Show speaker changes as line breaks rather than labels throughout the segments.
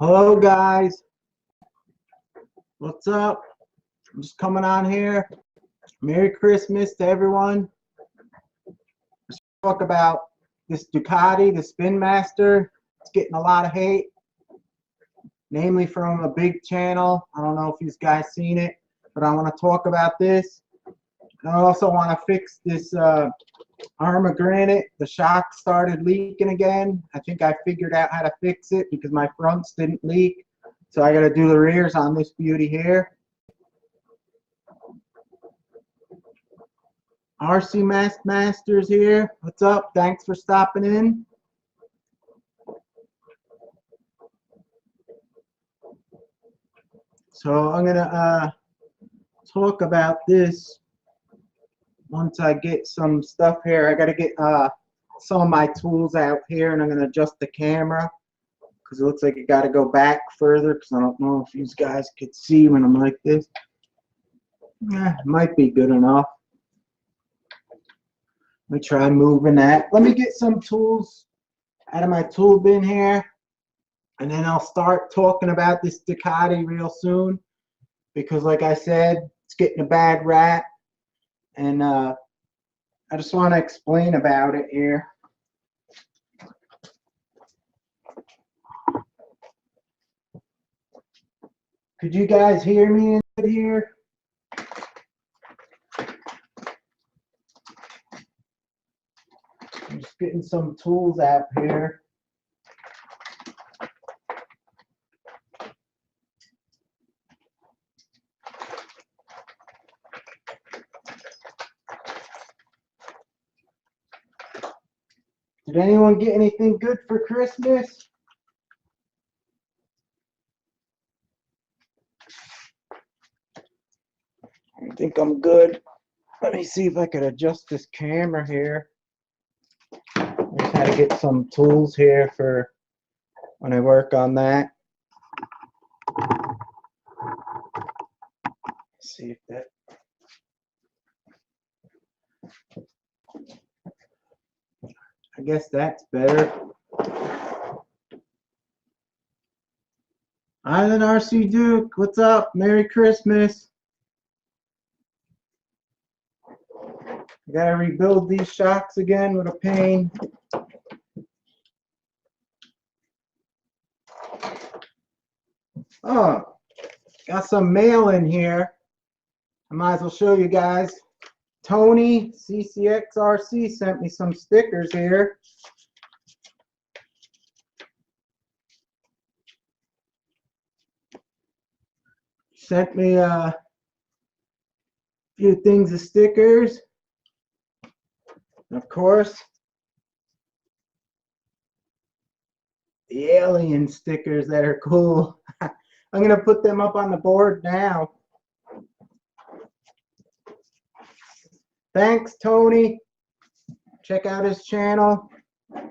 Hello guys, what's up? I'm just coming on here. Merry Christmas to everyone. Let's talk about this Ducati, the Spin Master. It's getting a lot of hate, namely from a big channel. I don't know if you guys seen it, but I want to talk about this. And I also want to fix this ARRMA granite. The shock started leaking again. I think I figured out how to fix it because my fronts didn't leak. So I got to do the rears on this beauty here. RC Masters here. What's up? Thanks for stopping in. So I'm gonna talk about this once I get some stuff here. I gotta get some of my tools out here, and I'm gonna adjust the camera because it looks like it got to go back further because I don't know if you guys could see when I'm like this. It might be good enough. Let me try moving that. Let me get some tools out of my tool bin here, and then I'll start talking about this Ducati real soon because, like I said, it's getting a bad rap, and I just want to explain about it here. Could you guys hear me in here? I'm just getting some tools out here. Did anyone get anything good for Christmas? I think I'm good. Let me see if I could adjust this camera here. I just had to get some tools here for when I work on that. Let's see if that. I guess that's better. Island RC Duke, what's up? Merry Christmas. I gotta rebuild these shocks again with a pain. Oh, got some mail in here. I might as well show you guys. Tony CCXRC sent me some stickers here. Sent me a few things of stickers. Of course, the alien stickers that are cool. I'm going to put them up on the board now. Thanks, Tony. Check out his channel,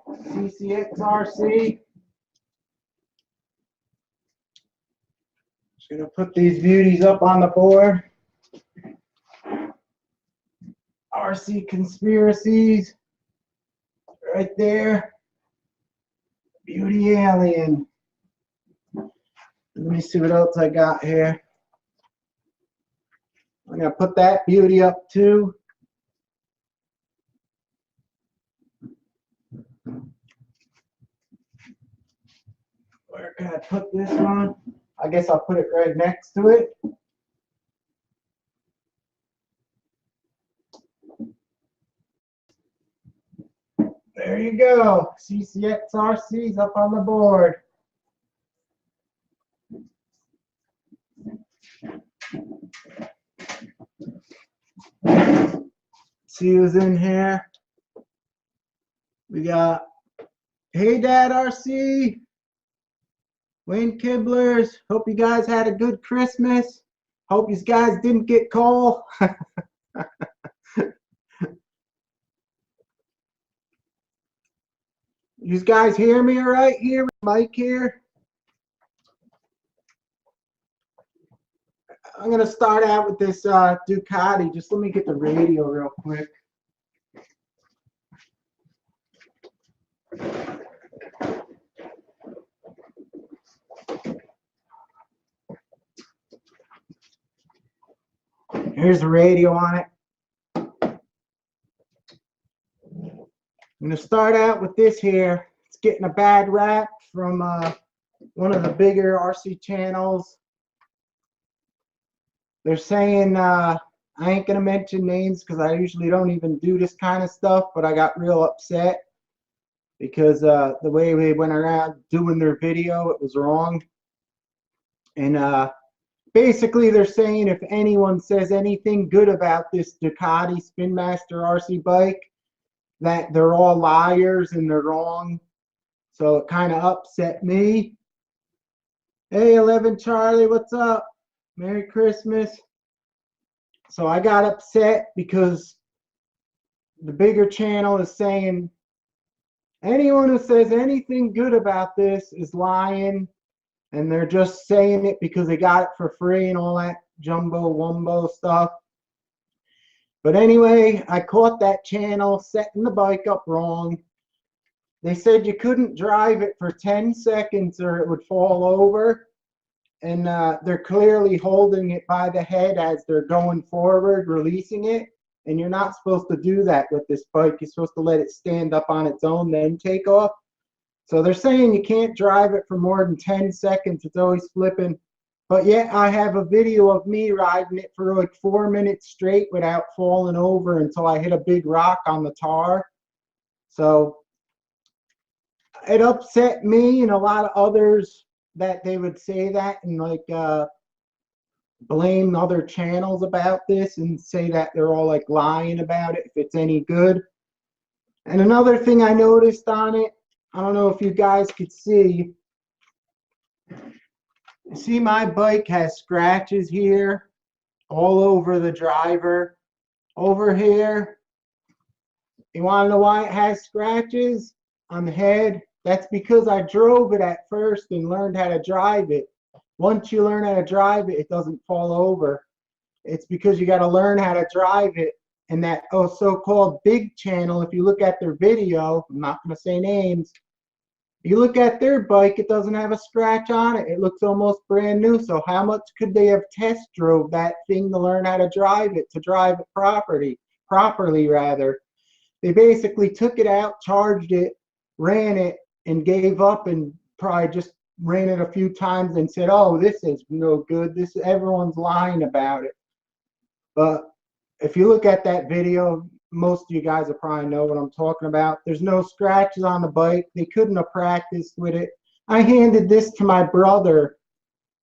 CCXRC. Just going to put these beauties up on the board. RC Conspiracies. Right there. Beauty Alien. Let me see what else I got here. I'm going to put that beauty up too. Where can I put this one? I guess I'll put it right next to it. There you go. CCXRC's up on the board. See who's in here. We got Hey Dad RC, Wayne Kibblers. Hope you guys had a good Christmas. Hope you guys didn't get cold. You guys hear me all right here? Mike here. I'm going to start out with this Ducati. Just let me get the radio real quick. Here's the radio on it. I'm going to start out with this here. It's getting a bad rap from one of the bigger RC channels. They're saying, I ain't going to mention names because I usually don't even do this kind of stuff, but I got real upset because the way they went around doing their video, it was wrong. And basically they're saying if anyone says anything good about this Ducati Spin Master RC bike, that they're all liars and they're wrong. So it kind of upset me. Hey, 11 Charlie, what's up? Merry Christmas. So I got upset because the bigger channel is saying anyone who says anything good about this is lying, and they're just saying it because they got it for free and all that jumbo wumbo stuff. But anyway, I caught that channel setting the bike up wrong. They said you couldn't drive it for 10 seconds or it would fall over. And they're clearly holding it by the head as they're going forward, releasing it. And you're not supposed to do that with this bike. You're supposed to let it stand up on its own, then take off. So they're saying you can't drive it for more than 10 seconds. It's always flipping. But yet I have a video of me riding it for like 4 minutes straight without falling over until I hit a big rock on the tar. So it upset me and a lot of others that they would say that and like blame other channels about this and say that they're all like lying about it if it's any good. And another thing I noticed on it, I don't know if you guys could see. See, my bike has scratches here all over the driver. Over here, you want to know why it has scratches on the head? That's because I drove it at first and learned how to drive it. Once you learn how to drive it, it doesn't fall over. It's because you got to learn how to drive it. And that so-called big channel, if you look at their video, I'm not going to say names, you look at their bike, it doesn't have a scratch on it. It looks almost brand new. So how much could they have test drove that thing to learn how to drive it properly rather? They basically took it out, charged it, ran it, and gave up and probably just ran it a few times and said, oh, this is no good. Everyone's lying about it. But if you look at that video, most of you guys will probably know what I'm talking about. There's no scratches on the bike. They couldn't have practiced with it. I handed this to my brother.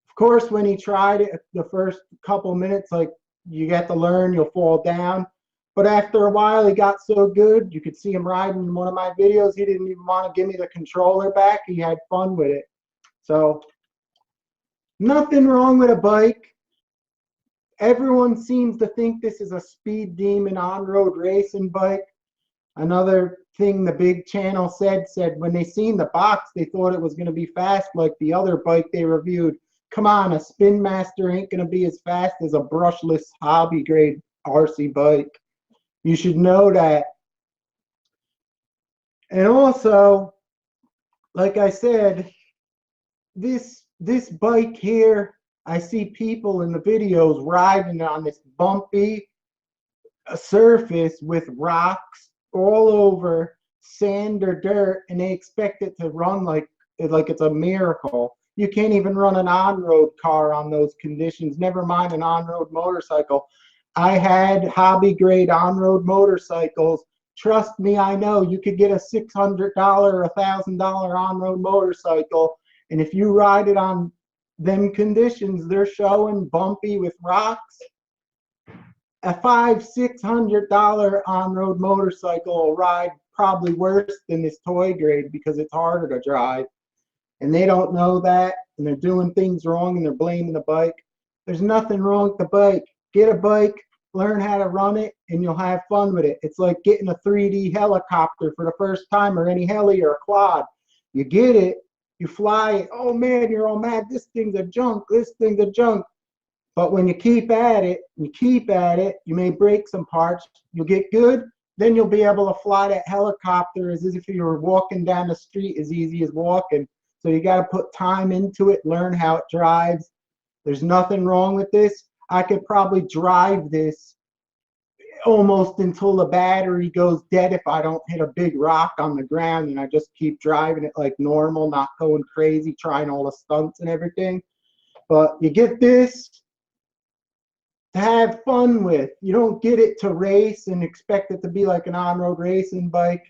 Of course, when he tried it, the first couple minutes, like, you get to learn, you'll fall down. But after a while, he got so good, you could see him riding in one of my videos. He didn't even want to give me the controller back. He had fun with it. So, nothing wrong with a bike. Everyone seems to think this is a speed demon on-road racing bike. Another thing the big channel said when they seen the box, they thought it was going to be fast like the other bike they reviewed. Come on, a Spin Master ain't going to be as fast as a brushless hobby grade RC bike. You should know that. And also, like I said, this bike here, I see people in the videos riding on this bumpy surface with rocks all over, sand or dirt, and they expect it to run like it's a miracle. You can't even run an on-road car on those conditions, never mind an on-road motorcycle. I had hobby grade on-road motorcycles. Trust me, I know you could get a $600 or $1,000 on-road motorcycle, and if you ride it on them conditions they're showing, bumpy with rocks, a $500-$600 on-road motorcycle will ride probably worse than this toy grade because it's harder to drive. And they don't know that, and they're doing things wrong and they're blaming the bike. There's nothing wrong with the bike. Get a bike, learn how to run it, and you'll have fun with it. It's like getting a 3D helicopter for the first time, or any heli or a quad. You get it, you fly it, oh man, you're all mad, this thing's a junk, this thing's a junk. But when you keep at it, you may break some parts, you'll get good, then you'll be able to fly that helicopter as if you were walking down the street, as easy as walking. So you got to put time into it, learn how it drives. There's nothing wrong with this. I could probably drive this almost until the battery goes dead if I don't hit a big rock on the ground, and I just keep driving it like normal, not going crazy, trying all the stunts and everything. But you get this to have fun with. You don't get it to race and expect it to be like an on-road racing bike.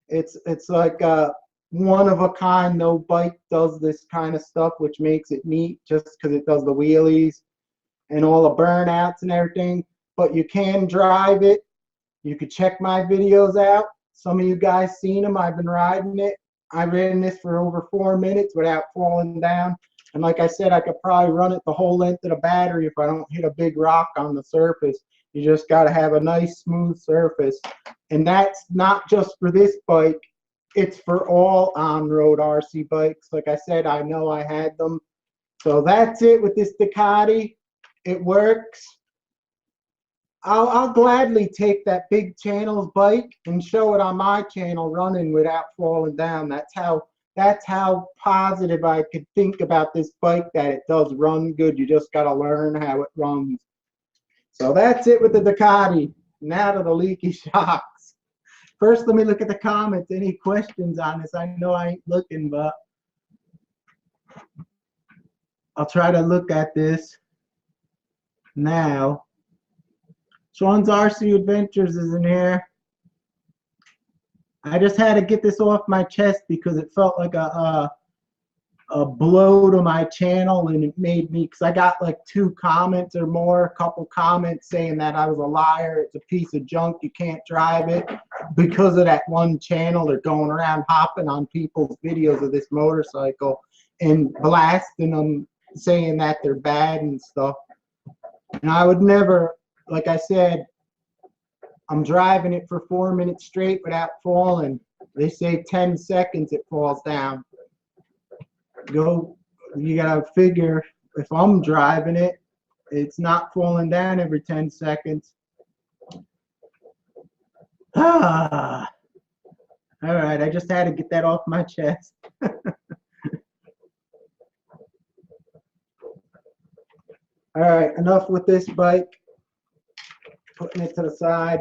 It's like a one of a kind. No bike does this kind of stuff, which makes it neat just because it does the wheelies and all the burnouts and everything. But you can drive it. You could check my videos out. Some of you guys seen them. I've been riding it. I ran this for over 4 minutes without falling down. And like I said, I could probably run it the whole length of the battery if I don't hit a big rock on the surface. You just got to have a nice smooth surface. And that's not just for this bike. It's for all on-road RC bikes. Like I said, I know I had them. So that's it with this Ducati. It works. I'll gladly take that big channels bike and show it on my channel running without falling down. That's how positive I could think about this bike, that it does run good. You just got to learn how it runs. So that's it with the Ducati. Now to the leaky shocks. First, let me look at the comments. Any questions on this? I know I ain't looking, but I'll try to look at this now. Sean's RC Adventures is in here. I just had to get this off my chest because it felt like a blow to my channel, and it made me, because I got like 2 comments or more, a couple comments saying that I was a liar, it's a piece of junk, you can't drive it. Because of that one channel, they're going around hopping on people's videos of this motorcycle and blasting them, saying that they're bad and stuff. And I would never, like I said, I'm driving it for 4 minutes straight without falling. They say 10 seconds it falls down. You gotta figure, if I'm driving it, it's not falling down every 10 seconds. All right, I just had to get that off my chest. All right, enough with this bike. Putting it to the side.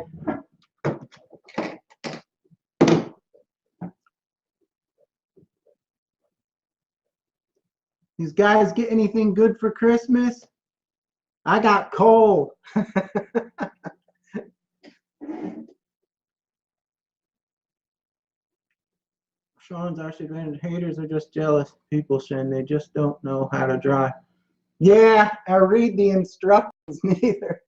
These guys get anything good for Christmas? I got coal. Sean's RC Advantage haters are just jealous people, Shen. They just don't know how to drive. Yeah, I read the instructions neither.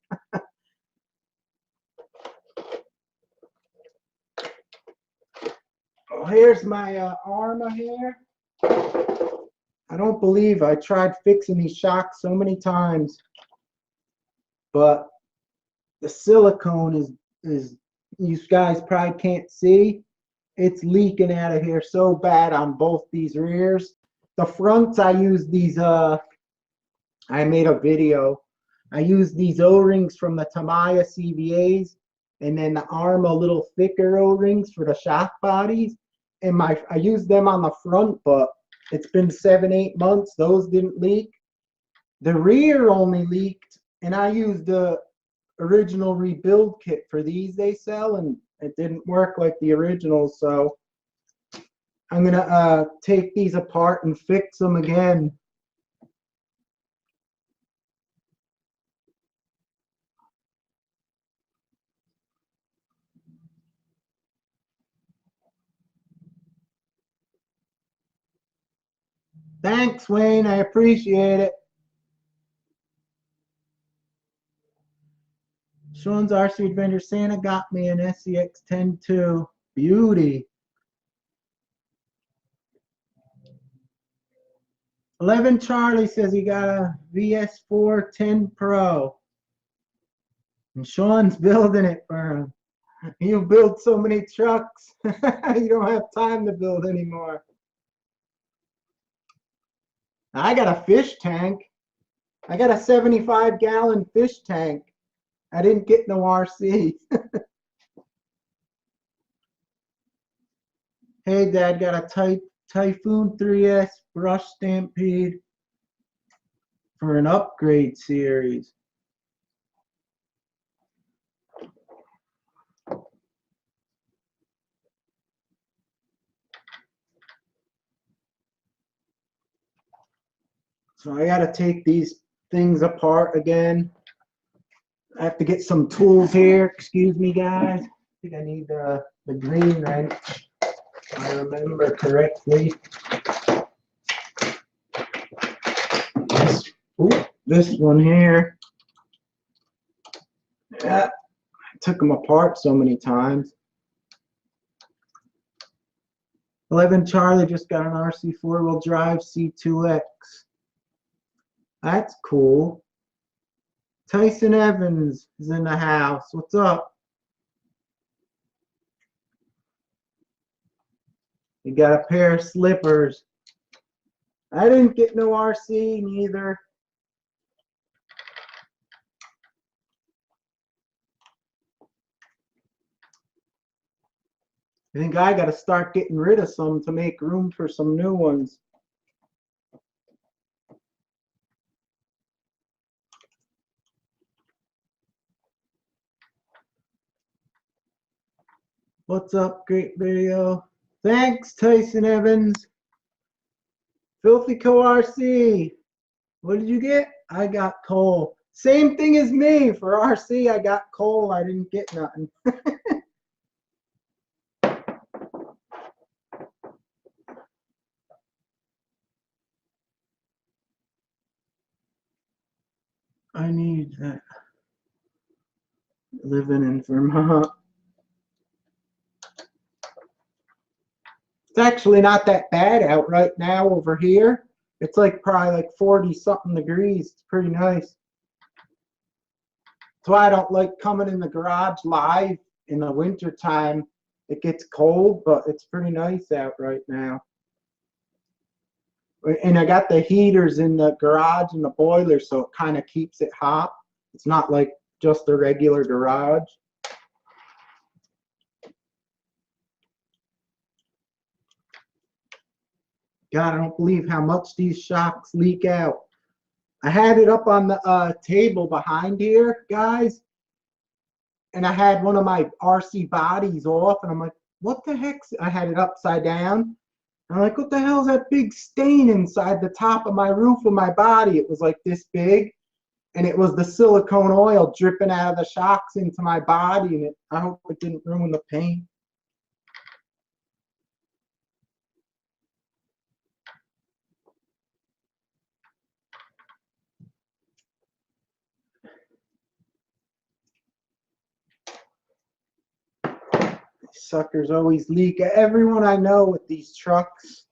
Oh, here's my ARRMA here. I don't believe I tried fixing these shocks so many times, but the silicone is you guys probably can't see. It's leaking out of here so bad on both these rears. The fronts, I use these, I made a video. I use these O-rings from the Tamiya CVAs, and then the ARRMA little thicker O-rings for the shock bodies. And I used them on the front, but it's been 7-8 months. Those didn't leak. The rear only leaked, and I used the original rebuild kit for these they sell, and it didn't work like the originals. So I'm gonna take these apart and fix them again. Thanks, Wayne. I appreciate it. Sean's RC Adventure. Santa got me an SCX 10.2. Beauty. 11 Charlie says he got a VS4 10 Pro. And Sean's building it for him. You build so many trucks, you don't have time to build anymore. I got a fish tank. I got a 75-gallon fish tank. I didn't get no RC. Hey, Dad, got a Typhoon 3S brush Stampede for an upgrade series. So I gotta take these things apart again. I have to get some tools here. Excuse me, guys. I think I need the green wrench, if I remember correctly. This one here. Yeah, I took them apart so many times. 11 Charlie just got an RC 4-wheel drive C2X. That's cool. Tyson Evans is in the house. What's up? You got a pair of slippers. I didn't get no RC neither. I think I got to start getting rid of some to make room for some new ones. What's up, great video? Thanks, Tyson Evans. Filthy Co RC. What did you get? I got coal. Same thing as me. For RC, I got coal. I didn't get nothing. I need that. Living in Vermont. It's actually not that bad out right now over here. It's like probably like 40 something degrees. It's pretty nice. That's why I don't like coming in the garage live in the winter time. It gets cold, but it's pretty nice out right now. And I got the heaters in the garage and the boiler, so it kind of keeps it hot. It's not like just a regular garage. God, I don't believe how much these shocks leak out. I had it up on the table behind here, guys, and I had one of my RC bodies off, and I'm like, what the heck? I had it upside down. I'm like, what the hell is that big stain inside the top of my roof of my body? It was like this big, and it was the silicone oil dripping out of the shocks into my body, and I hope it didn't ruin the paint. Suckers always leak. Everyone I know with these trucks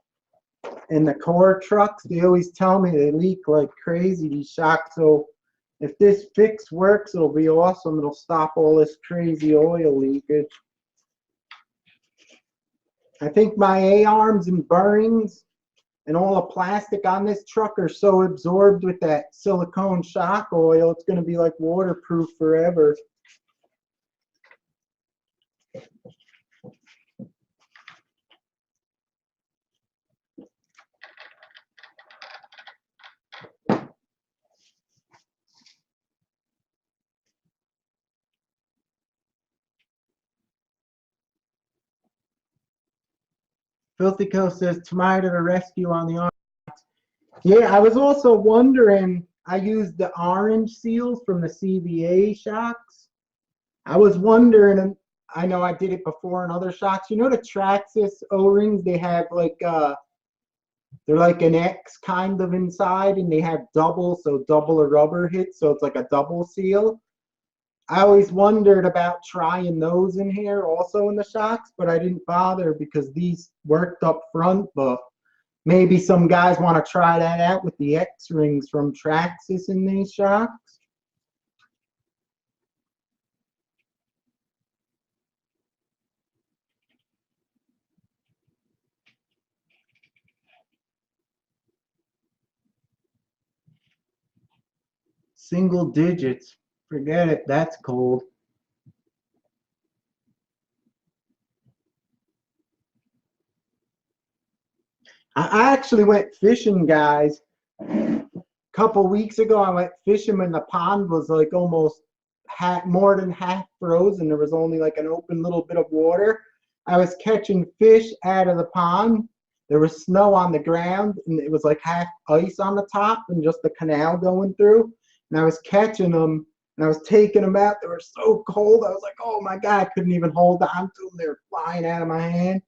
and the core trucks, they always tell me they leak like crazy, these shocks. So if this fix works, it'll be awesome. It'll stop all this crazy oil leakage. I think my A-arms and bearings and all the plastic on this truck are so absorbed with that silicone shock oil, it's going to be like waterproof forever. Filthy Co says, Tamaya to the rescue on the arm. Yeah, I was also wondering, I used the orange seals from the CVA shocks. I was wondering, and I know I did it before in other shocks. You know the Traxxas O-rings, they have like, they're like an X kind of inside, and they have double, so double a rubber hit, so it's like a double seal. I always wondered about trying those in here also in the shocks, but I didn't bother because these worked up front, but maybe some guys want to try that out with the X-rings from Traxxas in these shocks. Single digits. Forget it. That's cold. I actually went fishing, guys. A couple weeks ago, I went fishing when the pond was like almost more than half frozen. There was only like an open little bit of water. I was catching fish out of the pond, there was snow on the ground, and it was like half ice on the top and just the canal going through. And I was catching them, and I was taking them out. They were so cold. I was like, oh my God, I couldn't even hold on to them. They were flying out of my hand.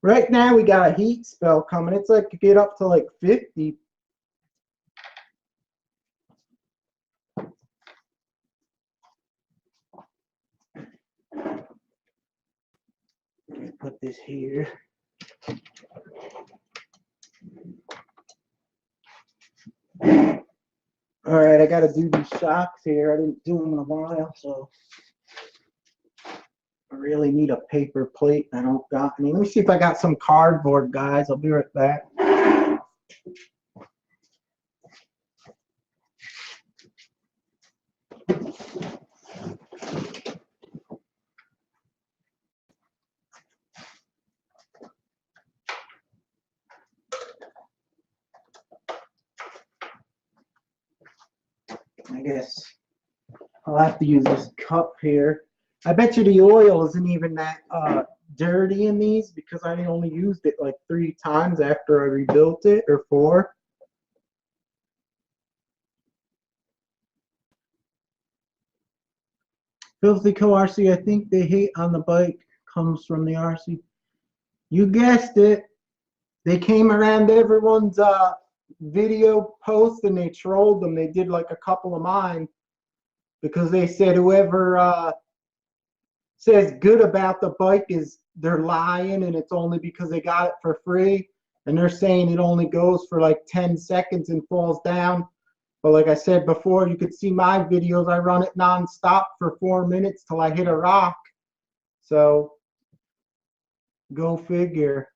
Right now we got a heat spell coming. It's like get up to like 50. Put this here. All right, I got to do these shocks here. I didn't do them in a while, so I really need a paper plate. I don't got any. Let me see if I got some cardboard, guys. I'll be right back. I guess I'll have to use this cup here. I bet you the oil isn't even that dirty in these because I only used it like 3 times after I rebuilt it, or 4. Filthy Co RC, I think the hate on the bike comes from the RC. You guessed it. They came around everyone's video posts and they trolled them. They did like a couple of mine because they said whoever says good about the bike is they're lying, and it's only because they got it for free, and they're saying it only goes for like 10 seconds and falls down. But like I said before, you could see my videos. I run it non-stop for 4 minutes till I hit a rock. So go figure.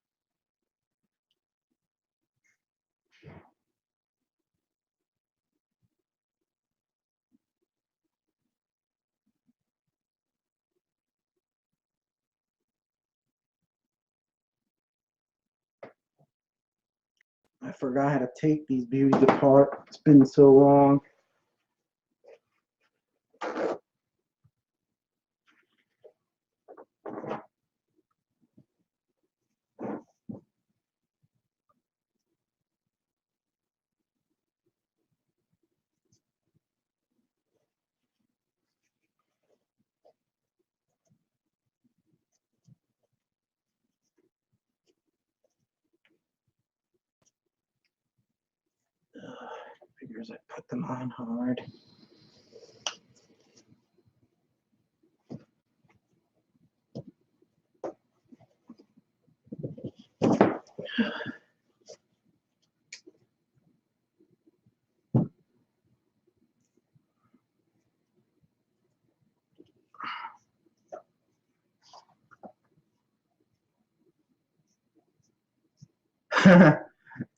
I forgot how to take these beauties apart. It's been so long. Figures I put them on hard.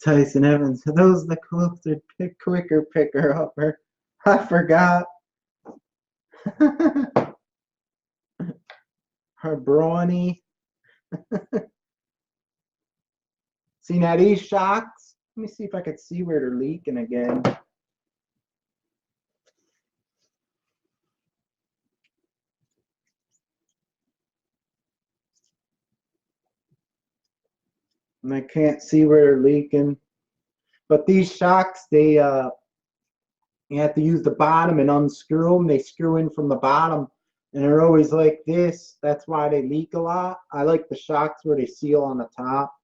Tyson Evans. Are those the closer, quicker picker upper? I forgot. Her brawny. See now these shocks? Let me see if I could see where they're leaking again. And I can't see where they're leaking. But these shocks, they you have to use the bottom and unscrew them. They screw in from the bottom, and they're always like this. That's why they leak a lot. I like the shocks where they seal on the top.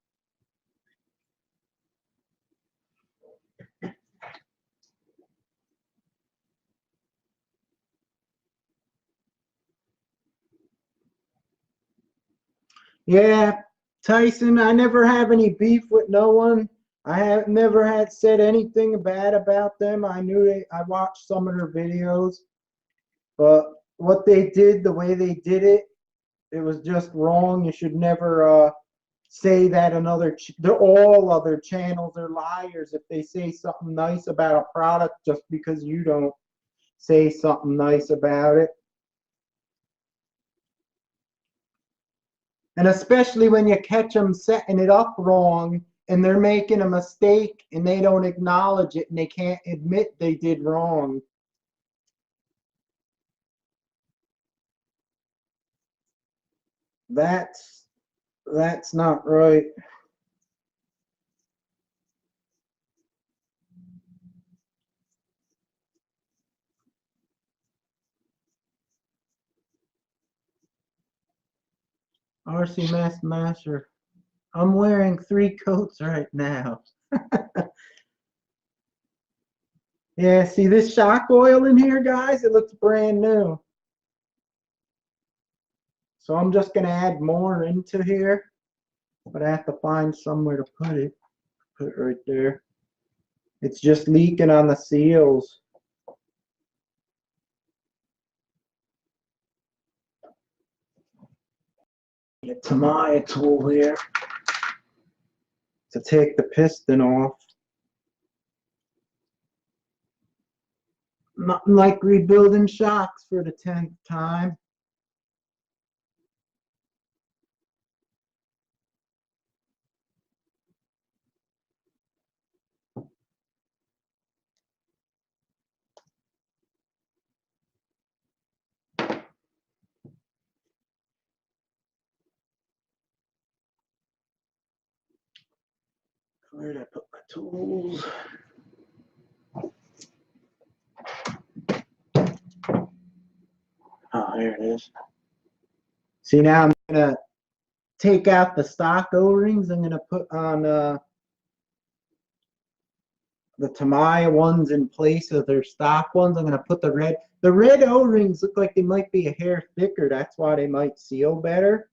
Yeah, Tyson, I never have any beef with no one. I have never had said anything bad about them. I knew I watched some of their videos, but what they did, the way they did it, it was just wrong. You should never say that they're all other channels are liars if they say something nice about a product just because you don't say something nice about it. And especially when you catch them setting it up wrong and they're making a mistake and they don't acknowledge it and they can't admit they did wrong. That's not right. RC Master. I'm wearing 3 coats right now. Yeah, see this shock oil in here, guys? It looks brand new. So I'm just going to add more into here, but I have to find somewhere to put it. Put it right there. It's just leaking on the seals. Get to my tool here to take the piston off. Nothing like rebuilding shocks for the 10th time. Where did I put my tools? Oh, there it is. See, now I'm going to take out the stock O-rings. I'm going to put on the Tamiya ones in place of their stock ones. I'm going to put the red. The red O-rings look like they might be a hair thicker. That's why they might seal better.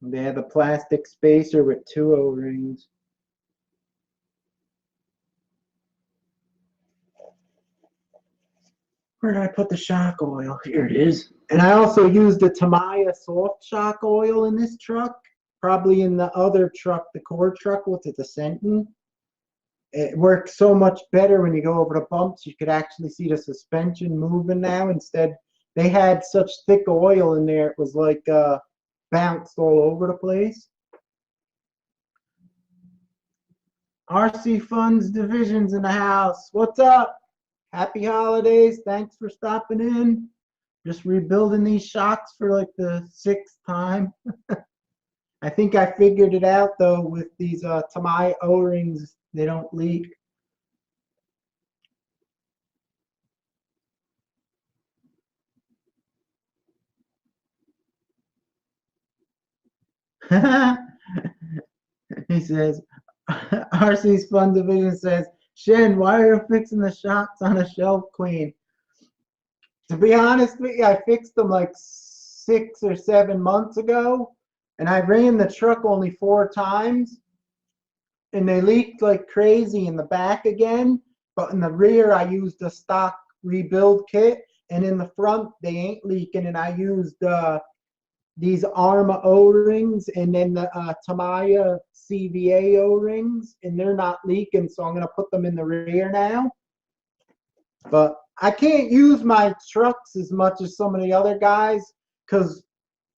They have a plastic spacer with 2 O-rings. Where did I put the shock oil? Here it is. And I also used the Tamiya soft shock oil in this truck. Probably in the other truck, the core truck with the Descenting. It works so much better when you go over the bumps. You could actually see the suspension moving now. Instead, they had such thick oil in there, it was like bounced all over the place. RC Funds Divisions in the house. What's up? Happy holidays. Thanks for stopping in. Just rebuilding these shocks for like the 6th time. I think I figured it out though with these Tamiya O-rings. They don't leak. He says, RC's Fun Division says, Shen, why are you fixing the shocks on a shelf, Queen? To be honest with you, I fixed them like 6 or 7 months ago, and I ran the truck only 4 times, and they leaked like crazy in the back again, but in the rear I used a stock rebuild kit, and in the front they ain't leaking, and I used these ARRMA O-rings and then the Tamiya CVA O-rings, and they're not leaking, so I'm going to put them in the rear now. But I can't use my trucks as much as some of the other guys because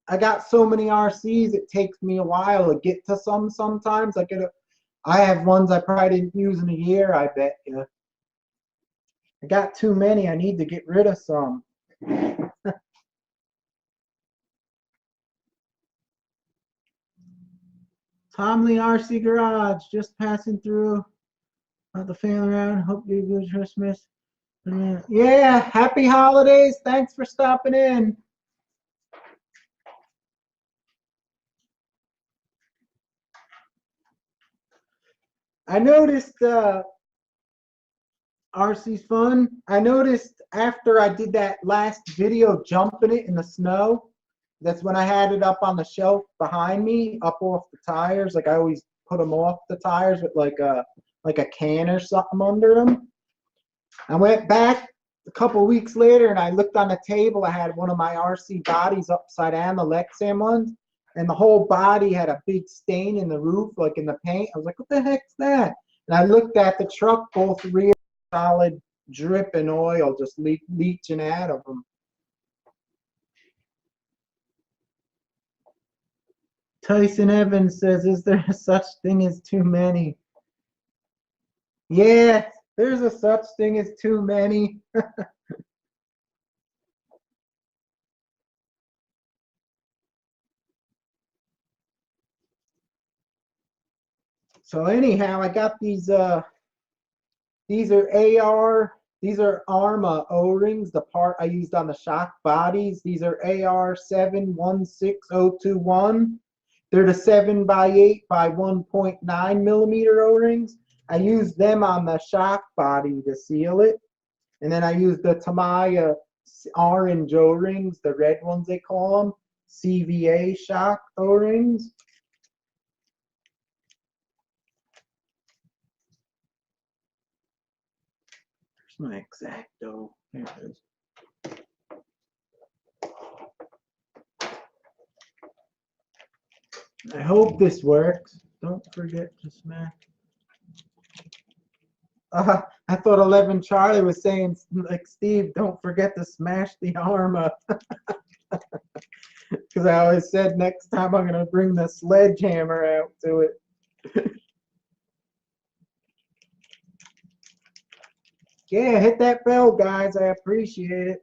I got so many RCs, it takes me a while to get to some sometimes. I have ones I probably didn't use in a year, I bet you. I got too many. I need to get rid of some. Tom Lee RC Garage, just passing through. Not the family around. Hope you have a good Christmas. Yeah, happy holidays. Thanks for stopping in. I noticed RC's fun. I noticed after I did that last video jumping it in the snow, that's when I had it up on the shelf behind me, up off the tires. Like I always put them off the tires with like a can or something under them. I went back a couple weeks later and I looked on the table. I had one of my RC bodies upside down, the Lexan ones, and the whole body had a big stain in the roof, like in the paint. I was like, what the heck's that? And I looked at the truck, both rear solid dripping oil just leaching out of them. Tyson Evans says, is there such thing as too many? Yeah, there's a such thing as too many. So anyhow, I got these are these are ARRMA O-rings, the part I used on the shock bodies. These are AR716021. They're the 7x8 by 1.9 millimeter O-rings. I used them on the shock body to seal it. And then I used the Tamiya orange O-rings, the red ones they call them, CVA shock O-rings. Where's my X-Acto? There it is. I hope this works. Don't forget to smash. I thought 11 Charlie was saying, like, Steve, don't forget to smash the ARRMA. Because I always said next time I'm going to bring the sledgehammer out to it. Yeah, hit that bell, guys. I appreciate it.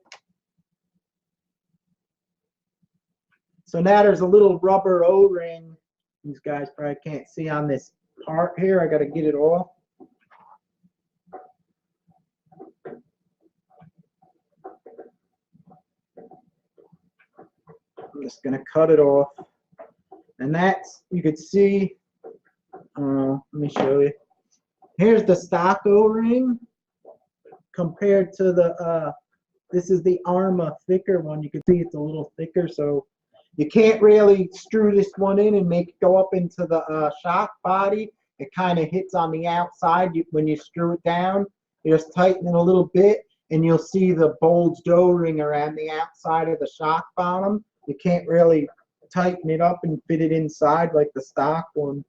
So now there's a little rubber O-ring. These guys probably can't see on this part here. I got to get it off. I'm just going to cut it off. And that's, you could see, let me show you. Here's the stock O-ring compared to the, this is the ARRMA thicker one. You can see it's a little thicker, so you can't really screw this one in and make it go up into the shock body. It kind of hits on the outside when you screw it down. You just tighten it a little bit, and you'll see the bulged O-ring around the outside of the shock bottom. You can't really tighten it up and fit it inside like the stock one.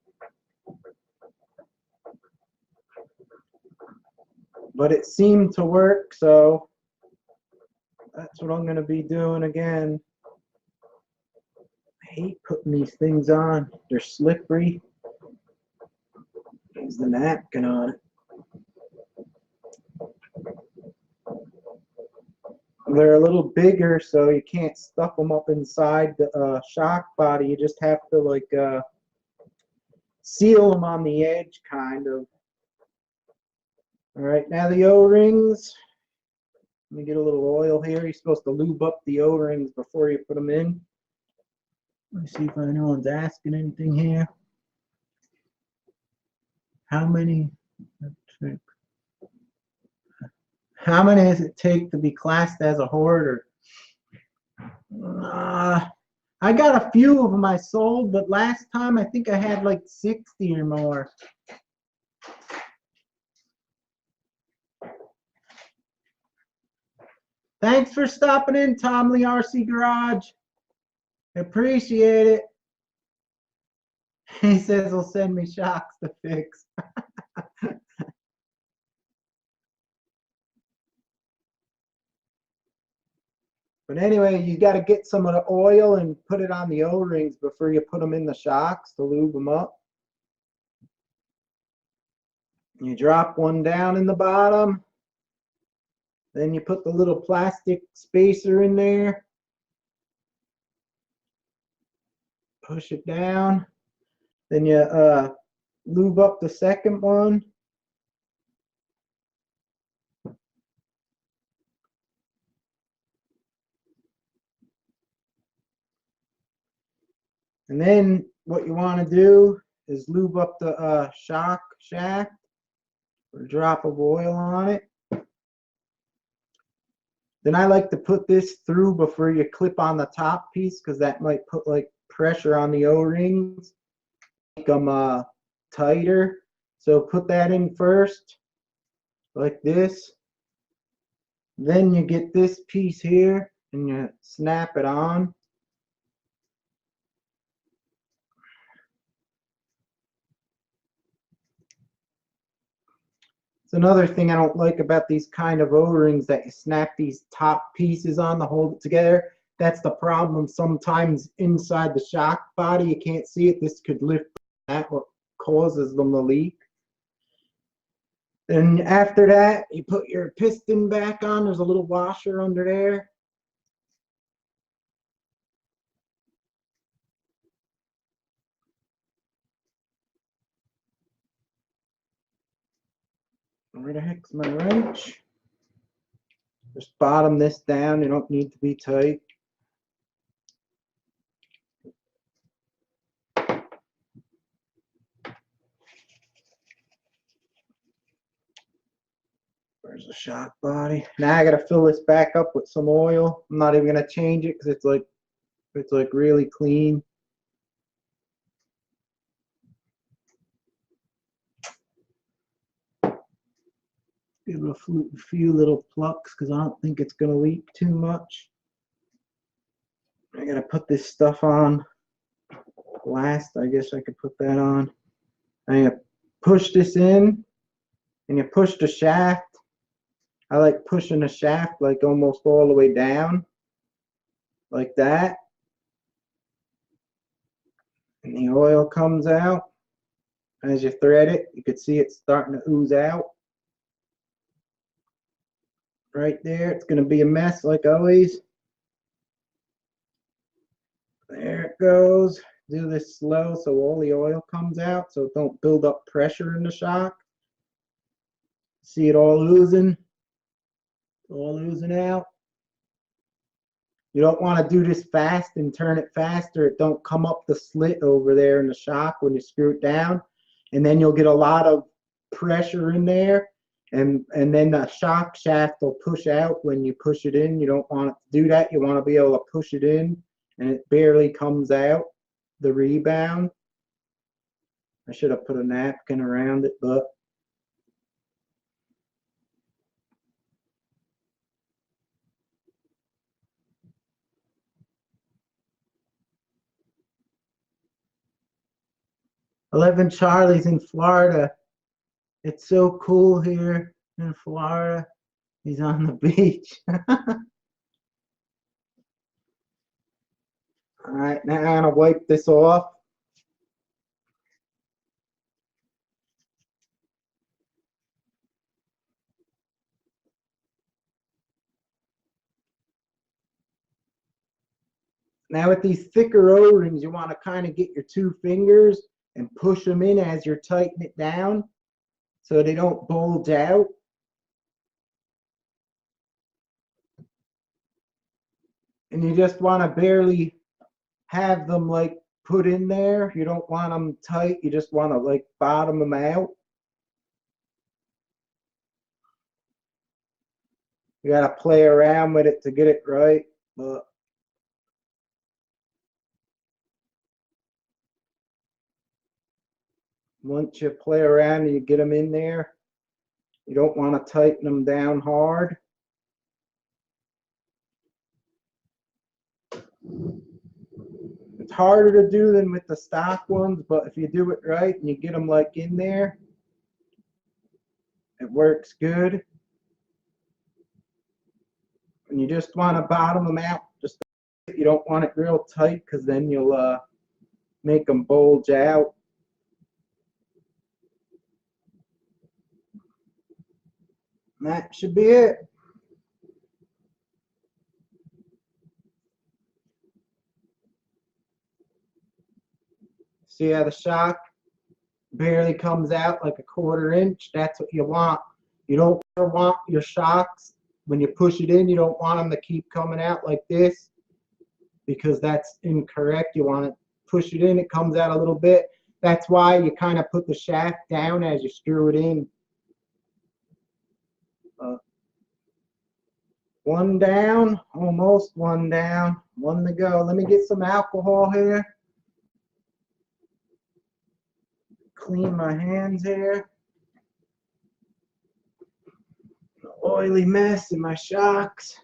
But it seemed to work, so that's what I'm going to be doing again. I hate putting these things on. They're slippery. There's the napkin on it. They're a little bigger, so you can't stuff them up inside the shock body. You just have to, like, seal them on the edge, kind of. All right, now the O-rings. Let me get a little oil here. You're supposed to lube up the O-rings before you put them in. Let me see if anyone's asking anything here. How many does it take to be classed as a hoarder? I got a few of them I sold, but last time I think I had like 60 or more. Thanks for stopping in, Tom Lee RC Garage. Appreciate it. He says he'll send me shocks to fix. But anyway, you got to get some of the oil and put it on the O-rings before you put them in the shocks to lube them up. You drop one down in the bottom. Then you put the little plastic spacer in there. Push it down. Then you lube up the second one. And then what you want to do is lube up the shock shaft. Put a drop of oil on it. Then I like to put this through before you clip on the top piece, because that might put like pressure on the O-rings, make them tighter. So put that in first, like this. Then you get this piece here and you snap it on. It's another thing I don't like about these kind of O-rings, that you snap these top pieces on to hold it together. That's the problem. Sometimes inside the shock body, you can't see it. This could lift that, what causes them to leak. Then after that, you put your piston back on. There's a little washer under there. Where the heck's my wrench? Just bottom this down. You don't need to be tight. Where's the shock body? Now I gotta fill this back up with some oil. I'm not even gonna change it because it's like really clean. Give it a few little plucks because I don't think it's gonna leak too much. I gotta put this stuff on last. I guess I could put that on. I'm gonna push this in, and you push the shaft. I like pushing the shaft like almost all the way down, like that. And the oil comes out. As you thread it, you can see it starting to ooze out. Right there, it's going to be a mess like always. There it goes. Do this slow so all the oil comes out, so it don't build up pressure in the shock. See it all oozing? All oozing out. You don't want to do this fast and turn it faster. It don't come up the slit over there in the shock when you screw it down. And then you'll get a lot of pressure in there. And then the shock shaft will push out when you push it in. You don't want it to do that. You want to be able to push it in and it barely comes out, the rebound. I should have put a napkin around it, but "11 Charlie's in Florida. It's so cool here in Florida. He's on the beach." All right, now I'm gonna wipe this off. Now with these thicker O-rings, you want to kind of get your 2 fingers and push them in as you're tightening it down so they don't bulge out. And you just want to barely have them like put in there. You don't want them tight. You just want to like bottom them out. You got to play around with it to get it right. But once you play around and you get them in there, you don't want to tighten them down hard. It's harder to do than with the stock ones, but if you do it right and you get them like in there, it works good. And you just want to bottom them out. Just you don't want it real tight because then you'll make them bulge out. And that should be it. See how the shock barely comes out like a 1/4 inch? That's what you want. You don't want your shocks, when you push it in, you don't want them to keep coming out like this because that's incorrect. You want to push it in, it comes out a little bit. That's why you kind of put the shaft down as you screw it in. One down, almost one down, one to go. Let me get some alcohol here. Clean my hands here. Oily mess in my shocks.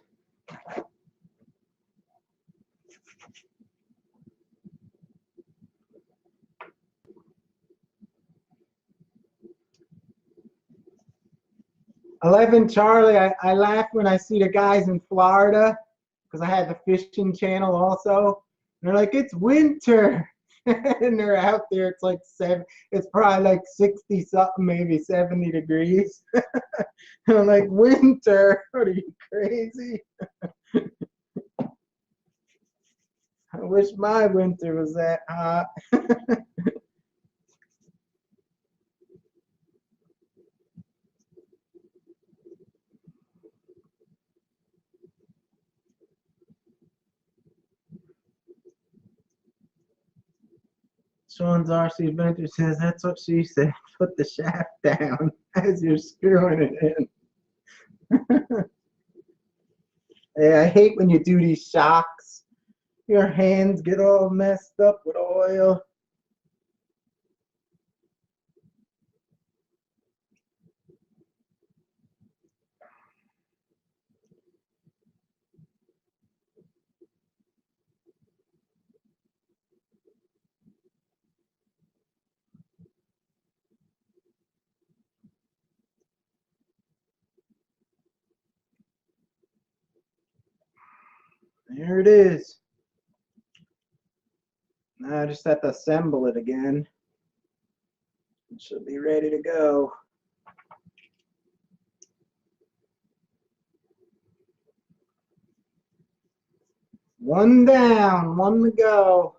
11 Charlie, I laugh when I see the guys in Florida because I had the fishing channel also. And they're like, it's winter. And they're out there, it's like it's probably like 60 something, maybe 70 degrees. And I'm like, winter? What are you, crazy? I wish my winter was that hot. Sean's RC Adventure says, that's what she said. Put the shaft down as you're screwing it in. Yeah, I hate when you do these shocks. Your hands get all messed up with oil. There it is. Now I just have to assemble it again. It should be ready to go. One down, one to go.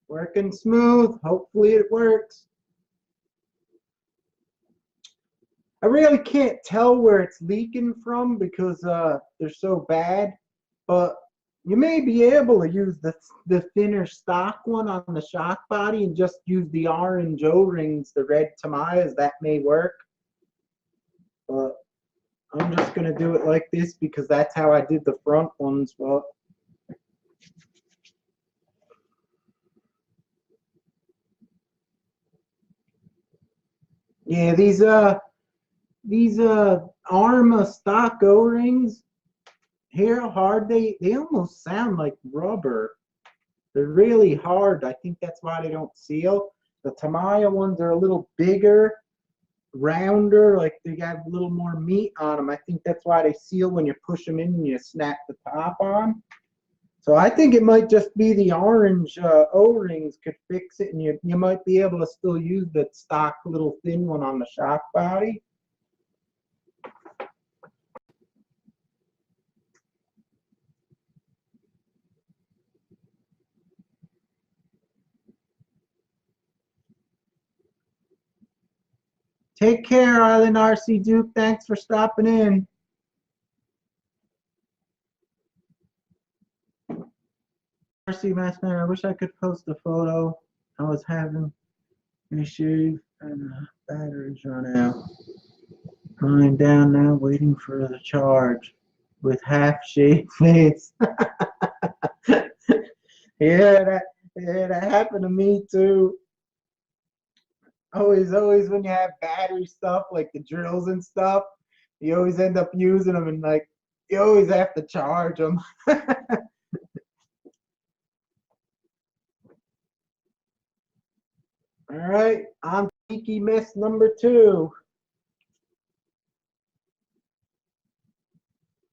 Working smooth. Hopefully it works. I really can't tell where it's leaking from because they're so bad, but you may be able to use the thinner stock one on the shock body and just use the orange O-rings, the red Tamayas. That may work, but I'm just going to do it like this because that's how I did the front ones. Well, yeah, these ARRMA stock O-rings, hear how hard they almost sound like rubber. They're really hard. I think that's why they don't seal. The Tamiya ones are a little bigger, rounder, like they got a little more meat on them. I think that's why they seal when you push them in and you snap the top on. So I think it might just be the orange O-rings could fix it, and you might be able to still use the stock little thin one on the shock body. Take care, Island RC Duke. Thanks for stopping in. RC Master, I wish I could post a photo. I was having issues and the batteries run out. Lying down now, waiting for the charge with half-shaved face. Yeah, that happened to me too. Always when you have battery stuff like the drills and stuff, you always end up using them and like you always have to charge them. All right, on Peaky Miss number 2.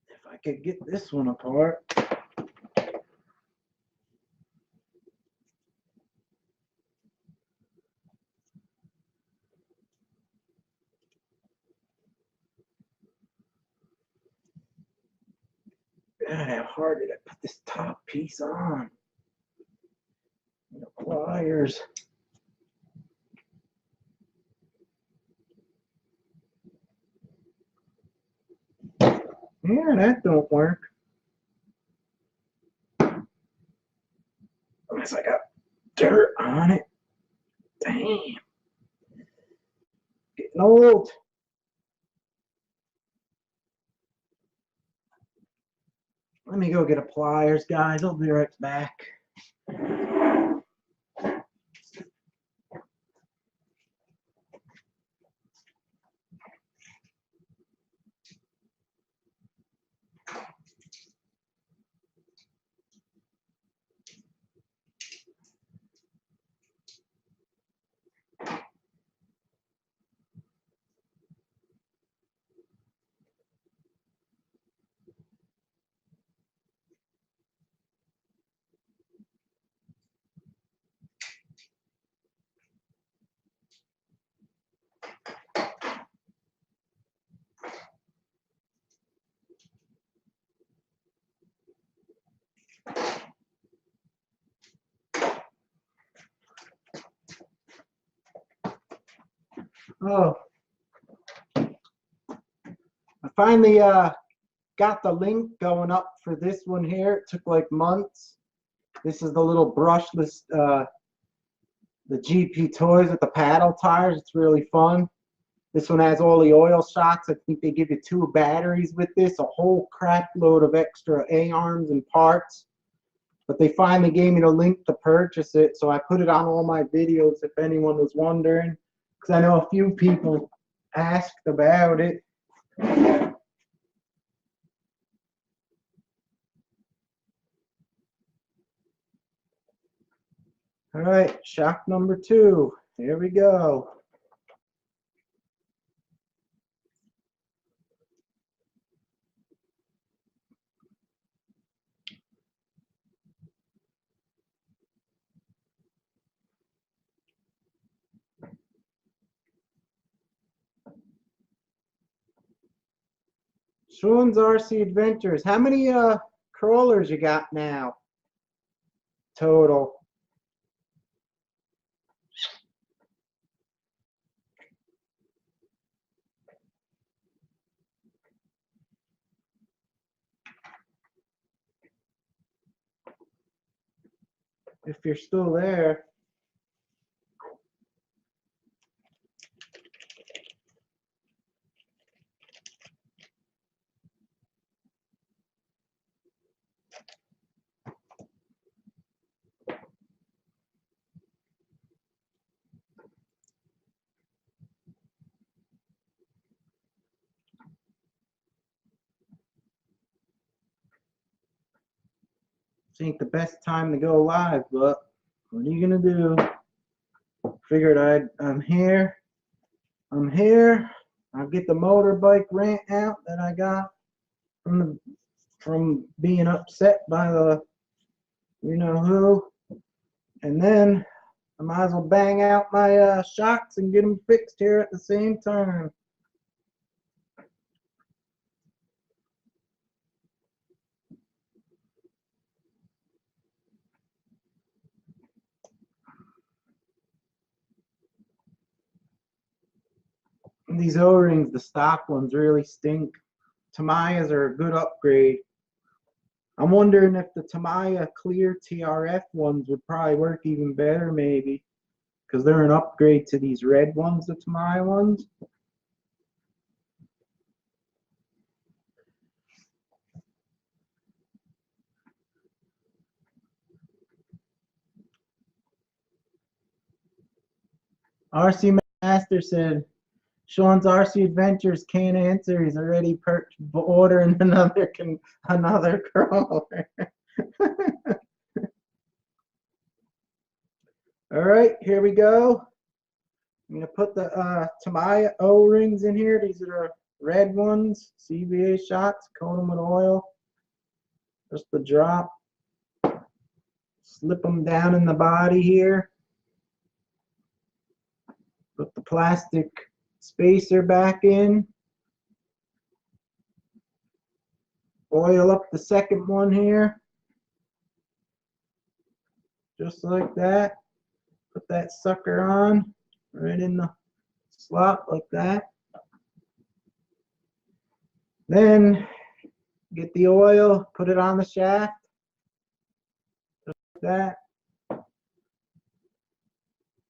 If I could get this one apart. God, how hard did I put this top piece on? The pliers. Yeah, that don't work. Unless I got dirt on it. Damn. Getting old. Let me go get a pliers, guys. I'll be right back. Oh, I finally got the link going up for this one here. It took like months. This is the little brushless, the GP Toys with the paddle tires. It's really fun. This one has all the oil shocks. I think they give you 2 batteries with this, a whole crap load of extra A-arms and parts. But they finally gave me the link to purchase it, so I put it on all my videos if anyone was wondering, because I know a few people asked about it. All right, shock number 2. Here we go. Sean's RC Adventures. How many crawlers you got now? Total. If you're still there. This ain't the best time to go live, but what are you gonna do? Figured I'm here. I'm here. I'll get the motorbike rant out that I got from being upset by the you know who, and then I might as well bang out my shocks and get them fixed here at the same time. These O-rings, the stock ones, really stink. Tamayas are a good upgrade. I'm wondering if the Tamiya clear TRF ones would probably work even better, maybe, because they're an upgrade to these red ones, the Tamiya ones. RC Master said, Sean's RC Adventures can't answer. He's already ordering another crawler. All right, here we go. I'm gonna put the Tamiya O-rings in here. These are the red ones, CVA shots. Coat them with oil. Just the drop. Slip them down in the body here. Put the plastic spacer back in. Oil up the second one here. Just like that. Put that sucker on right in the slot like that. Then get the oil, put it on the shaft. Just like that.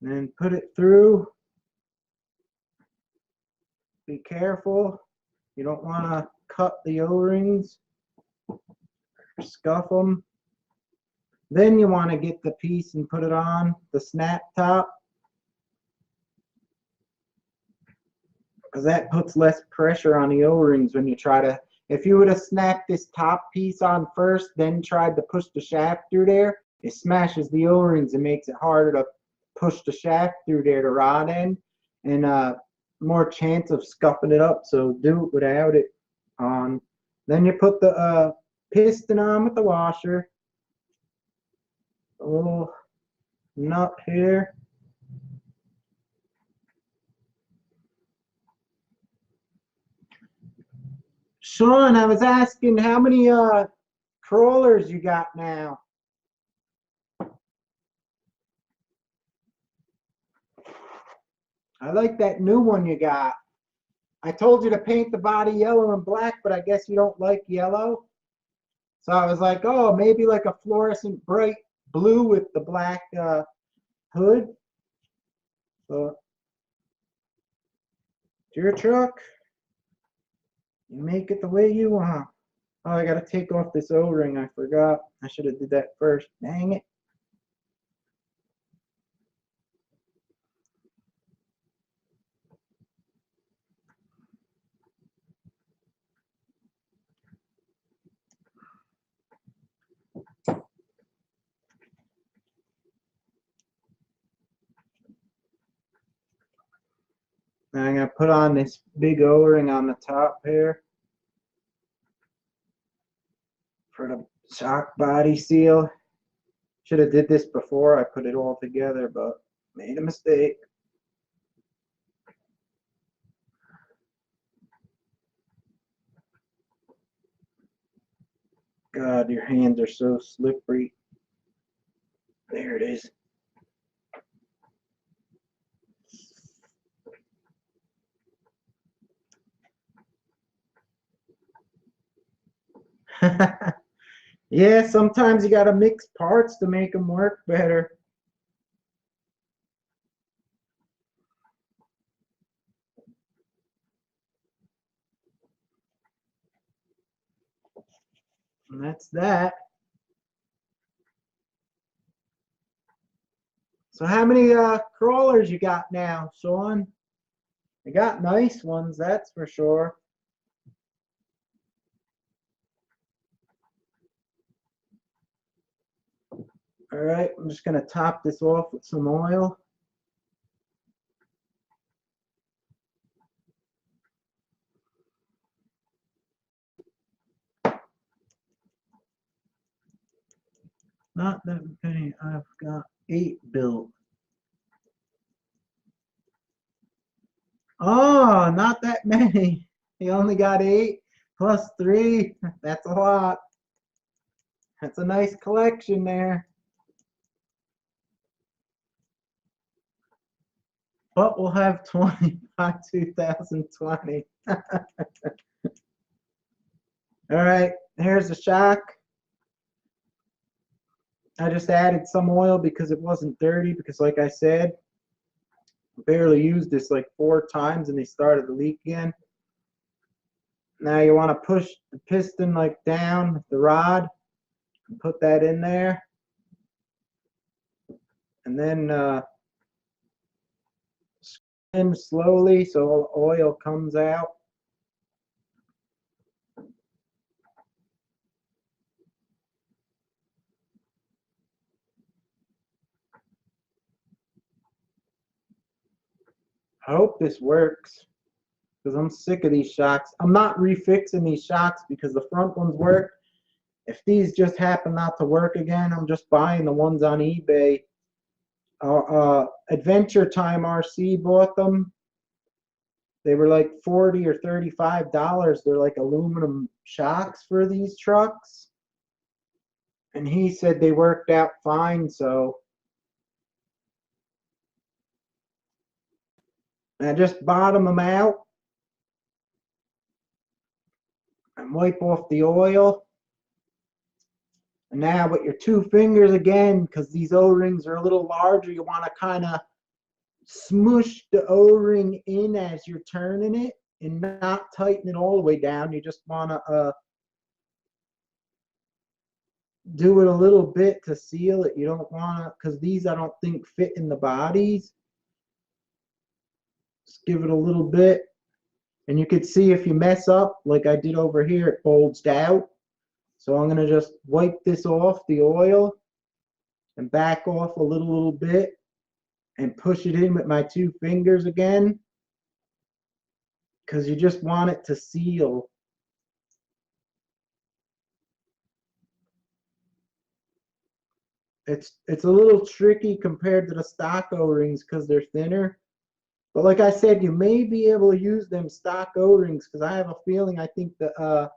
And then put it through. Be careful. You don't want to cut the O-rings. Scuff them. Then you want to get the piece and put it on the snap top, because that puts less pressure on the O-rings when you try to, if you would have snapped this top piece on first, then tried to push the shaft through there, it smashes the O-rings and makes it harder to push the shaft through there, the rod end, and more chance of scuffing it up. So do it without it on. Then you put the piston on with the washer. A little nut here. Sean, I was asking how many crawlers you got now. I like that new one you got. I told you to paint the body yellow and black, but I guess you don't like yellow. So I was like, oh, maybe like a fluorescent bright blue with the black hood. So it's your truck. You make it the way you want. Oh, I gotta take off this O-ring. I forgot. I should have did that first. Dang it. Now I'm gonna put on this big O-ring on the top here for the shock body seal. Should have did this before I put it all together, but made a mistake. God, your hands are so slippery. There it is. Yeah, sometimes you gotta mix parts to make them work better. And that's that. So how many crawlers you got now, Sean? You got nice ones, that's for sure. All right, I'm just gonna top this off with some oil. Not that many, I've got 8 built. Oh, not that many. You only got 8 plus 3. That's a lot. That's a nice collection there. But we'll have 20 by 2020. All right, here's the shock. I just added some oil because it wasn't dirty, because like I said, I barely used this like 4 times and they started to leak again. Now you want to push the piston like down with the rod and put that in there. And then spin slowly so all the oil comes out. I hope this works because I'm sick of these shocks. I'm not refixing these shocks because the front ones work. If these just happen not to work again, I'm just buying the ones on eBay. Adventure Time RC bought them. They were like $40 or $35. They're like aluminum shocks for these trucks. And he said they worked out fine, so I just bottom them out and wipe off the oil. And now with your 2 fingers again, because these O-rings are a little larger, you want to kind of smush the O-ring in as you're turning it and not tighten it all the way down. You just want to do it a little bit to seal it. You don't want to, because these I don't think fit in the bodies. Just give it a little bit. And you could see if you mess up, like I did over here, it bulged out. So I'm going to just wipe this off, the oil, and back off a little bit and push it in with my 2 fingers again, because you just want it to seal. It's a little tricky compared to the stock O-rings because they're thinner. But like I said, you may be able to use them stock O-rings because I have a feeling I think the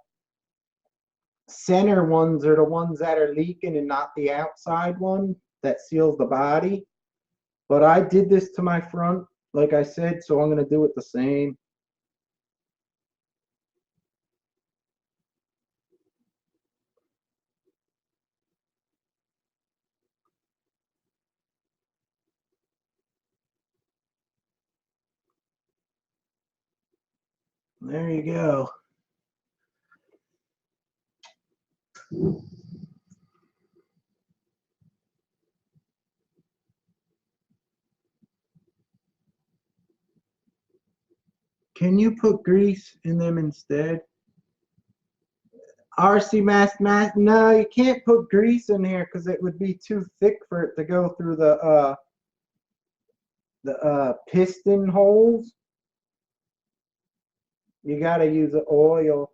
center ones are the ones that are leaking and not the outside one that seals the body. But I did this to my front like I said, so I'm going to do it the same. There you go. Can you put grease in them instead? RC mask, no, you can't put grease in here because it would be too thick for it to go through the piston holes. You got to use the oil.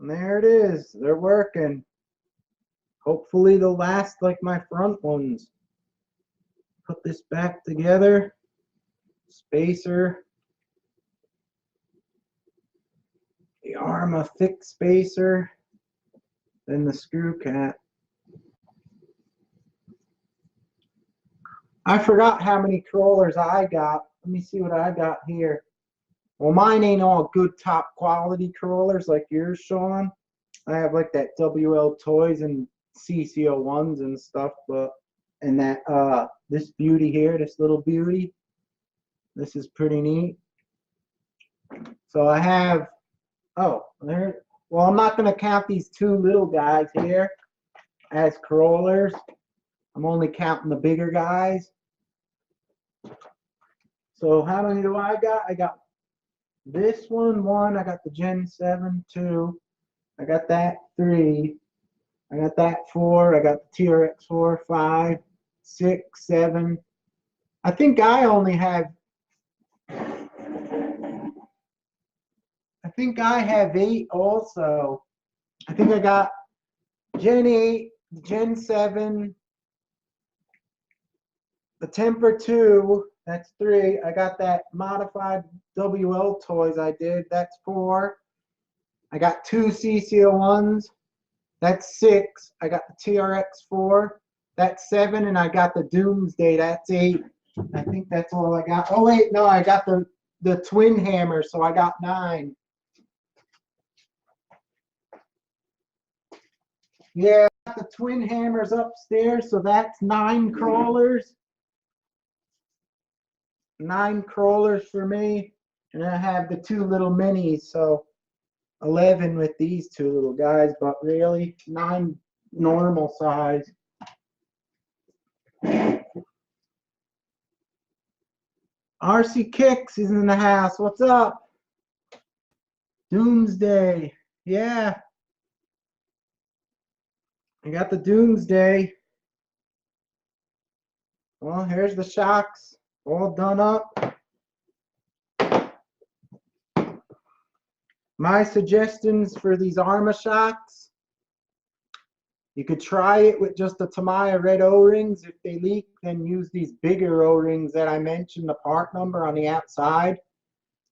And there it is. They're working. Hopefully they'll last like my front ones. Put this back together. Spacer. The ARRMA thick spacer. Then the screw cap. I forgot how many crawlers I got. Let me see what I got here. Well, mine ain't all good top quality crawlers like yours, Sean. I have like that WL Toys and CCO1s and stuff, but and that this beauty here, this little beauty, this is pretty neat. So I have, oh, there. Well, I'm not gonna count these two little guys here as crawlers. I'm only counting the bigger guys. So how many do I got? I got this one, I got the Gen 7, 2, I got that 3, I got that 4, I got the TRX 4, 5, 6, 7. I think I only have, I think I have 8 also. I think I got Gen 8, Gen 7, the Temper 2, that's 3. I got that modified WL Toys I did, that's 4. I got 2 CCO1s, that's 6. I got the TRX 4, that's 7. And I got the Doomsday, that's 8. I think that's all I got. Oh wait, no, I got the twin hammer, so I got 9. Yeah, I got the twin hammers upstairs, so that's 9 crawlers. 9 crawlers for me, and I have the 2 little minis, so 11 with these 2 little guys, but really 9 normal size. RC Kicks is in the house. What's up? Doomsday. Yeah. I got the Doomsday. Well, here's the shocks all done up. My suggestions for these ARRMA shocks: you could try it with just the Tamiya red O-rings. If they leak, then use these bigger O-rings that I mentioned, the part number on the outside.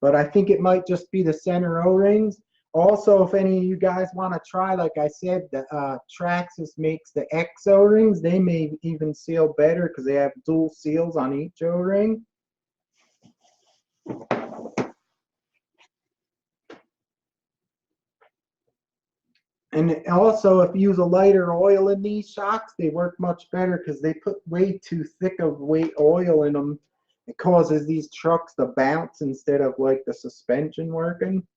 But I think it might just be the center O-rings. Also, if any of you guys want to try, like I said, the Traxxas makes the X O-rings. They may even seal better because they have dual seals on each O-ring. And also, if you use a lighter oil in these shocks, they work much better because they put way too thick of weight oil in them. It causes these trucks to bounce instead of like the suspension working.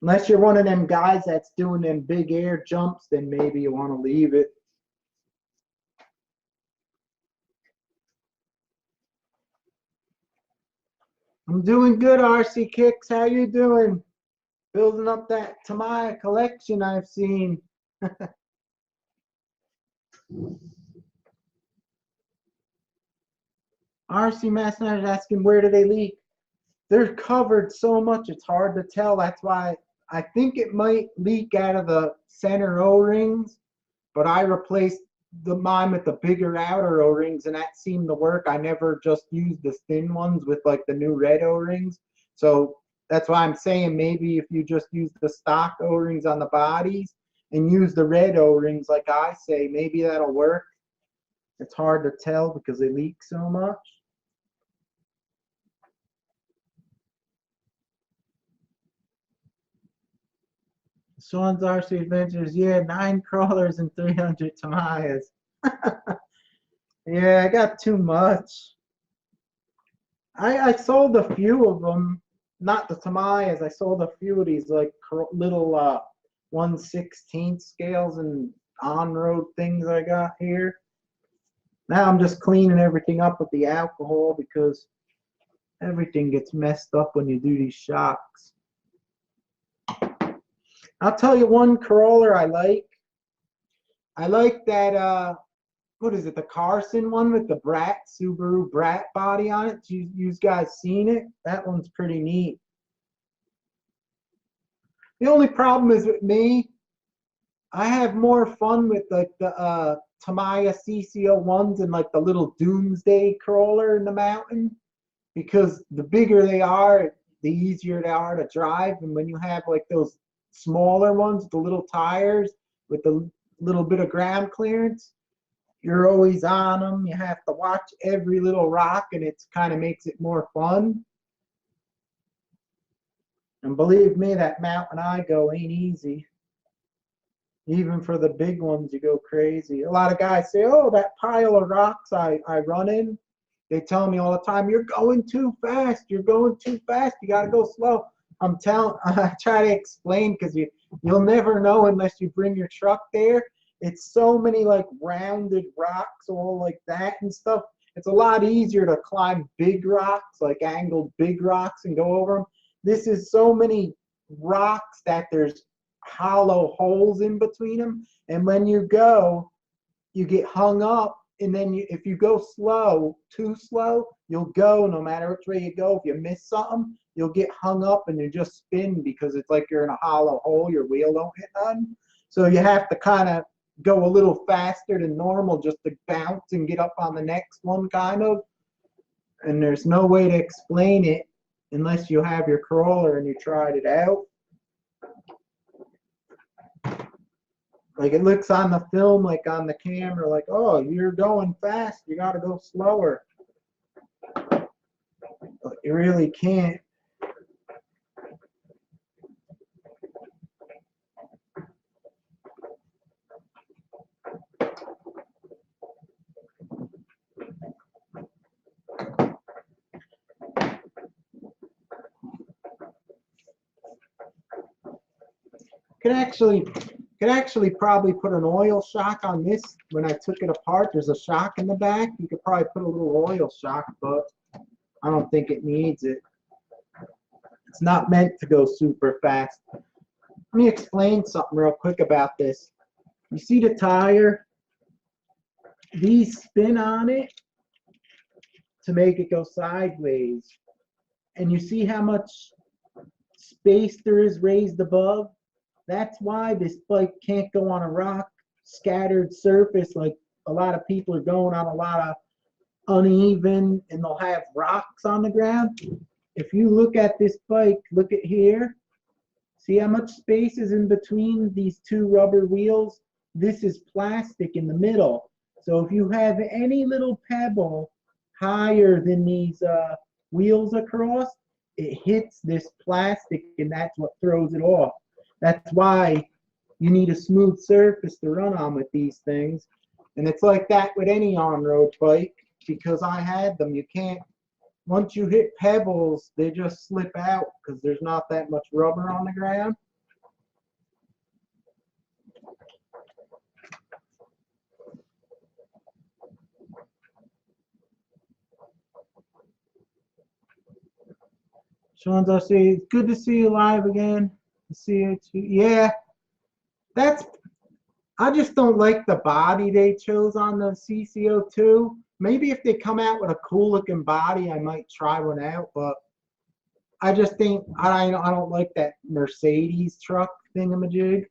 Unless you're one of them guys that's doing them big air jumps, then maybe you want to leave it. I'm doing good, RC Kicks. How you doing? Building up that Tamiya collection I've seen. RC Master is asking, where do they leak? They're covered so much it's hard to tell. That's why I think it might leak out of the center O-rings, but I replaced mine with the bigger outer O-rings, and that seemed to work. I never just used the thin ones with like the new red O-rings. So That's why I'm saying maybe if you just use the stock O-rings on the bodies and use the red O-rings like I say, maybe that'll work. It's hard to tell because they leak so much. Sean's RC Adventures, yeah, 9 crawlers and 300 Tamayas. Yeah, I got too much. I sold a few of them, not the Tamayas. I sold a few of these like little 1/16 scales and on-road things I got here. Now I'm just cleaning everything up with the alcohol because everything gets messed up when you do these shocks. I'll tell you one crawler I like. I like that, what is it, the Carson one with the Brat, Subaru Brat body on it. You guys seen it? That one's pretty neat. The only problem is with me, I have more fun with like the Tamiya CC01s and like the little Doomsday crawler in the mountain, because the bigger they are, the easier they are to drive. And when you have like those smaller ones, the little tires with the little bit of ground clearance, you're always on them. You have to watch every little rock, and it kind of makes it more fun. And believe me, that mountain I go ain't easy. Even for the big ones, you go crazy. A lot of guys say, oh, that pile of rocks I run in, they tell me all the time, you're going too fast. You're going too fast. You got to go slow. I try to explain because you'll never know unless you bring your truck there. It's so many like rounded rocks, all like that and stuff. It's a lot easier to climb big rocks, like angled big rocks, and go over them. This is so many rocks that there's hollow holes in between them, and when you go, you get hung up. And then if you go slow, too slow, you'll go no matter which way you go. If you miss something, you'll get hung up and you just spin because it's like you're in a hollow hole. Your wheel don't hit none. So you have to kind of go a little faster than normal just to bounce and get up on the next one, kind of. And there's no way to explain it unless you have your crawler and you tried it out. Like it looks on the film, like on the camera, like, oh, you're going fast, you got to go slower. But you really can't. Could actually probably put an oil shock on this. When I took it apart, there's a shock in the back. You could probably put a little oil shock, but I don't think it needs it. It's not meant to go super fast. Let me explain something real quick about this. You see the tire? These spin on it to make it go sideways. And you see how much space there is raised above? That's why this bike can't go on a rock scattered surface like a lot of people are going on, a lot of uneven, and they'll have rocks on the ground. If you look at this bike, look at here. See how much space is in between these two rubber wheels? This is plastic in the middle. So if you have any little pebble higher than these wheels across, it hits this plastic, and that's what throws it off. That's why you need a smooth surface to run on with these things. And it's like that with any on-road bike, because I had them. You can't, once you hit pebbles, they just slip out because there's not that much rubber on the ground. Sean's, I see, it's good to see you live again. See you too. Yeah, I just don't like the body they chose on the CC02. Maybe if they come out with a cool looking body, I might try one out, but I just think I don't like that Mercedes truck thingamajig.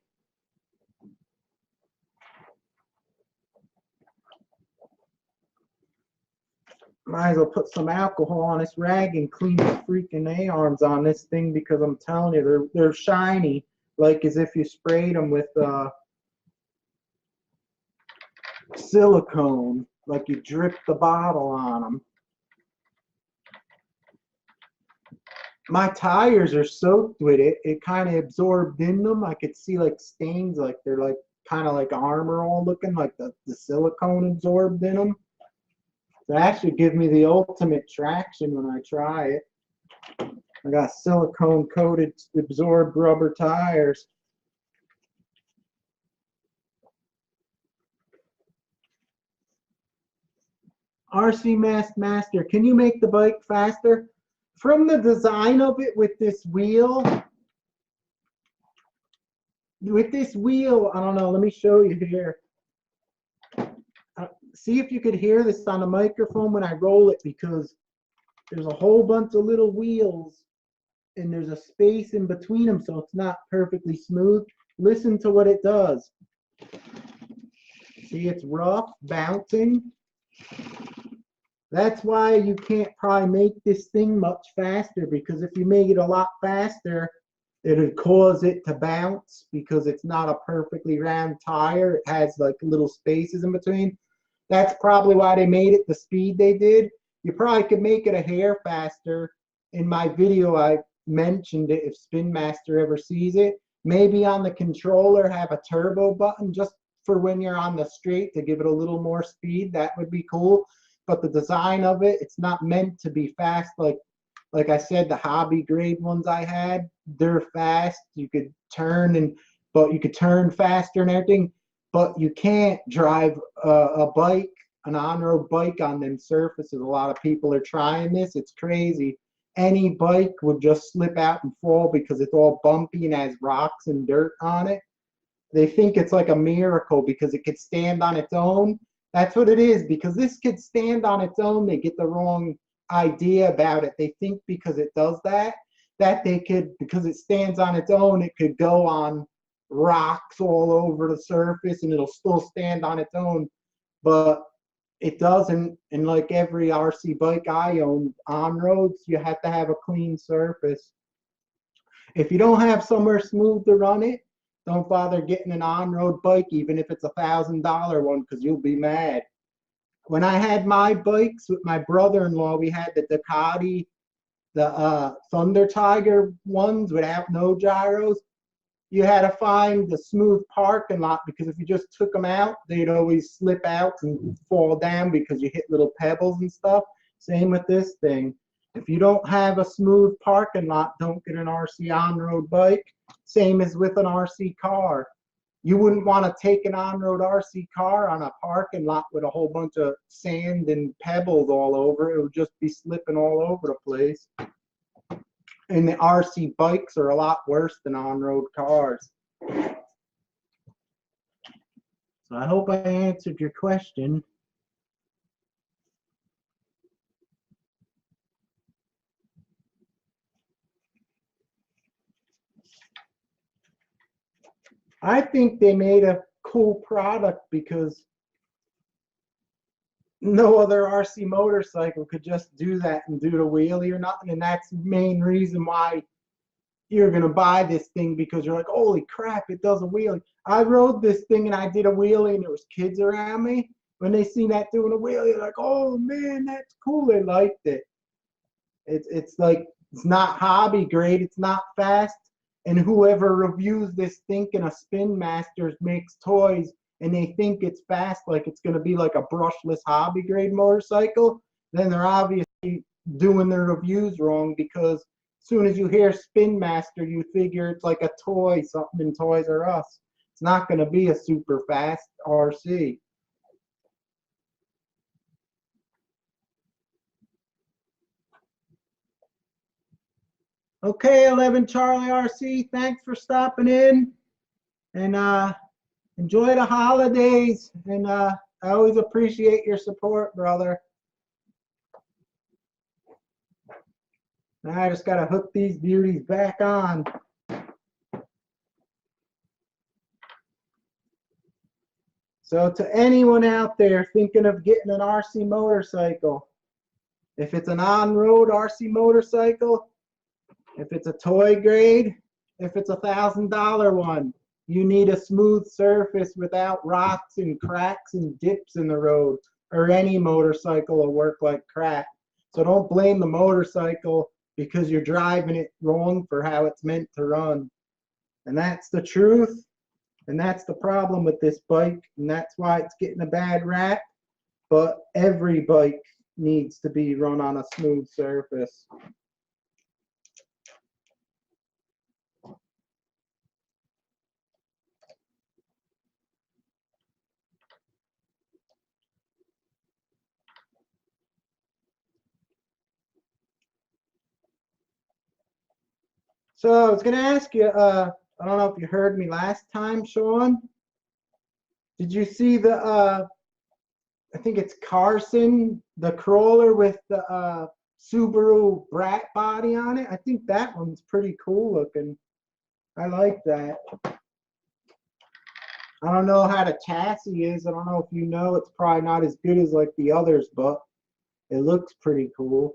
Might as well put some alcohol on this rag and clean the freaking A-arms on this thing, because I'm telling you, they're shiny, like as if you sprayed them with silicone, like you dripped the bottle on them. My tires are soaked with it. It kind of absorbed in them. I could see like stains, like they're like kind of like armor all looking, like the silicone absorbed in them. So that should give me the ultimate traction when I try it. I got silicone coated absorbed rubber tires. RC Master, can you make the bike faster? From the design of it with this wheel, I don't know, let me show you here. See if you could hear this on the microphone when I roll it, because there's a whole bunch of little wheels and there's a space in between them, so it's not perfectly smooth. Listen to what it does. See, it's rough, bouncing. That's why you can't probably make this thing much faster, because if you make it a lot faster, it would cause it to bounce, because it's not a perfectly round tire. It has like little spaces in between. That's probably why they made it the speed they did. You probably could make it a hair faster. In my video, I mentioned it, if Spin Master ever sees it. Maybe on the controller have a turbo button just for when you're on the straight to give it a little more speed. That would be cool. But the design of it, it's not meant to be fast. Like I said, the hobby grade ones I had, they're fast. You could turn but you could turn faster and everything. But you can't drive a bike, an on-road bike, on them surfaces. A lot of people are trying this. It's crazy. Any bike would just slip out and fall because it's all bumpy and has rocks and dirt on it. They think it's like a miracle because it could stand on its own. That's what it is, because this could stand on its own. They get the wrong idea about it. They think because it does that they could, because it stands on its own, it could go on rocks all over the surface and it'll still stand on its own. But it doesn't. And like every RC bike I own on roads, you have to have a clean surface. If you don't have somewhere smooth to run it, don't bother getting an on-road bike, even if it's $1,000 one, because you'll be mad. When I had my bikes with my brother-in-law, we had the Ducati, the Thunder Tiger ones without no gyros. You had to find the smooth parking lot, because if you just took them out, they'd always slip out and fall down because you hit little pebbles and stuff. Same with this thing. If you don't have a smooth parking lot, don't get an RC on-road bike. Same as with an RC car. You wouldn't want to take an on-road RC car on a parking lot with a whole bunch of sand and pebbles all over. It would just be slipping all over the place. And the RC bikes are a lot worse than on-road cars. So I hope I answered your question. I think they made a cool product because no other RC motorcycle could just do that and do the wheelie or nothing. And that's the main reason why you're going to buy this thing, because you're like, holy crap, it does a wheelie. I rode this thing and I did a wheelie and there was kids around me. When they seen that doing a wheelie, they're like, oh man, that's cool. They liked it. It's like, it's not hobby grade, it's not fast. And whoever reviews this thinking a Spin Masters makes toys and they think it's fast, like it's going to be like a brushless hobby grade motorcycle, then they're obviously doing their reviews wrong, because as soon as you hear Spin Master, you figure it's like a toy, something in Toys R Us. It's not going to be a super fast RC. Okay, 11 Charlie RC, thanks for stopping in. And enjoy the holidays. And I always appreciate your support, brother. Now I just got to hook these beauties back on. So to anyone out there thinking of getting an RC motorcycle, If it's an on-road RC motorcycle, if it's a toy grade, if it's $1,000 one, you need a smooth surface without rocks and cracks and dips in the road, or any motorcycle will work like crap. So don't blame the motorcycle because you're driving it wrong for how it's meant to run. And that's the truth, and that's the problem with this bike, and that's why it's getting a bad rap. But every bike needs to be run on a smooth surface. So I was going to ask you, I don't know if you heard me last time, Sean. Did you see the, I think it's Carson, the crawler with the Subaru Brat body on it? I think that one's pretty cool looking. I like that. I don't know how the chassis is. I don't know if you know. It's probably not as good as like the others, but it looks pretty cool.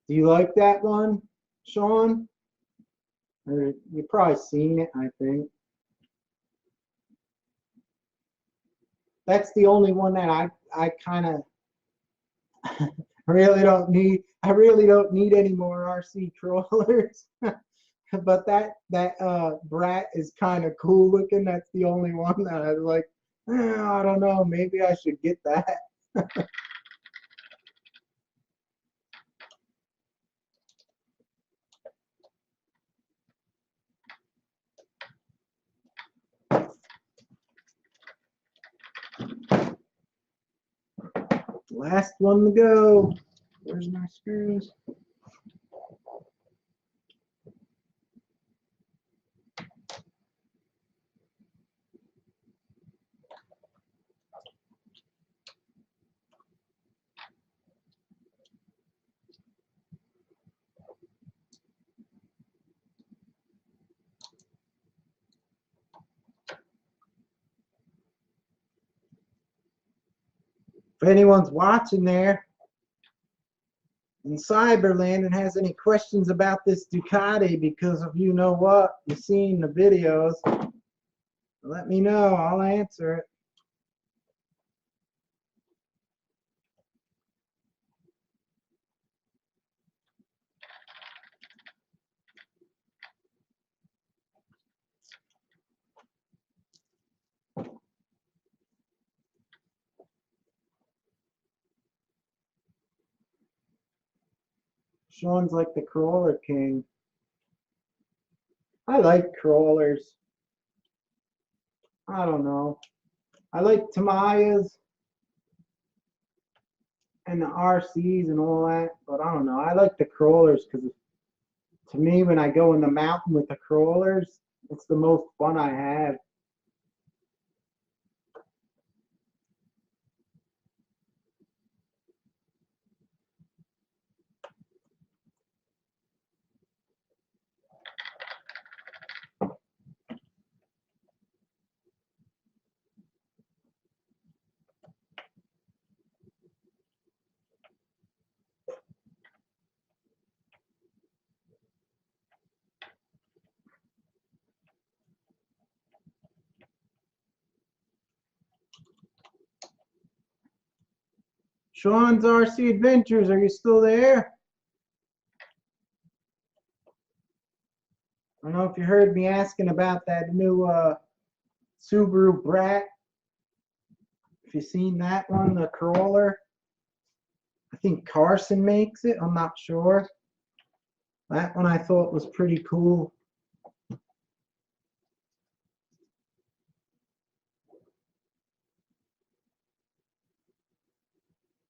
Do you like that one, Sean? Or you've probably seen it, I think. That's the only one that I kind of really don't need. I really don't need any more RC crawlers. But that Brat is kind of cool looking. That's the only one that I was like, I don't know, maybe I should get that. Last one to go. Where's my screws? If anyone's watching there in Cyberland and has any questions about this Ducati because of you know what, you've seen the videos, let me know. I'll answer it. Sean's like the crawler king. I like crawlers. I don't know. I like Tamayas and the RCs and all that, but I don't know. I like the crawlers because to me, when I go in the mountain with the crawlers, it's the most fun I have. Sean's RC Adventures, are you still there? I don't know if you heard me asking about that new Subaru Brat. If you've seen that one, the crawler. I think Carson makes it. I'm not sure. That one I thought was pretty cool.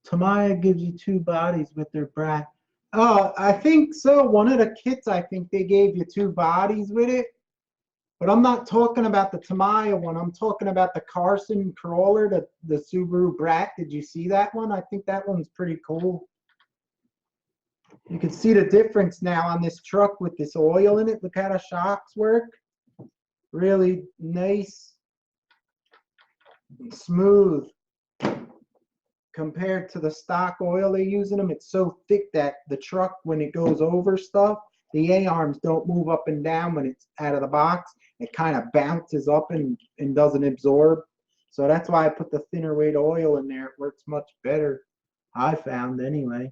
Tamiya gives you two bodies with their Brat. Oh, I think so. One of the kits, I think they gave you two bodies with it. But I'm not talking about the Tamiya one. I'm talking about the Carson crawler, the Subaru Brat. Did you see that one? I think that one's pretty cool. You can see the difference now on this truck with this oil in it. Look how the shocks work. Really nice, smooth compared to the stock oil they use in them. It's so thick that the truck, when it goes over stuff, the A-arms don't move up and down when it's out of the box. It kind of bounces up and doesn't absorb. So that's why I put the thinner weight oil in there. It works much better, I found anyway.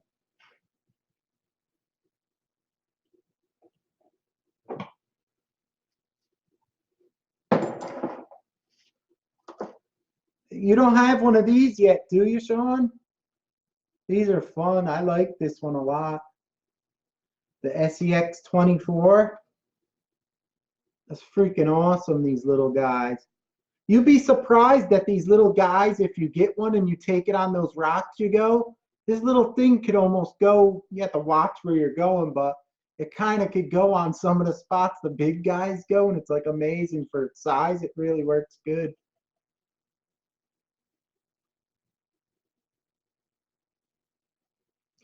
You don't have one of these yet, do you, Sean? These are fun. I like this one a lot. The SEX24. That's freaking awesome, these little guys. You'd be surprised that these little guys, if you get one and you take it on those rocks you go, this little thing could almost go, you have to watch where you're going, but it kind of could go on some of the spots the big guys go, and it's like amazing for its size. It really works good.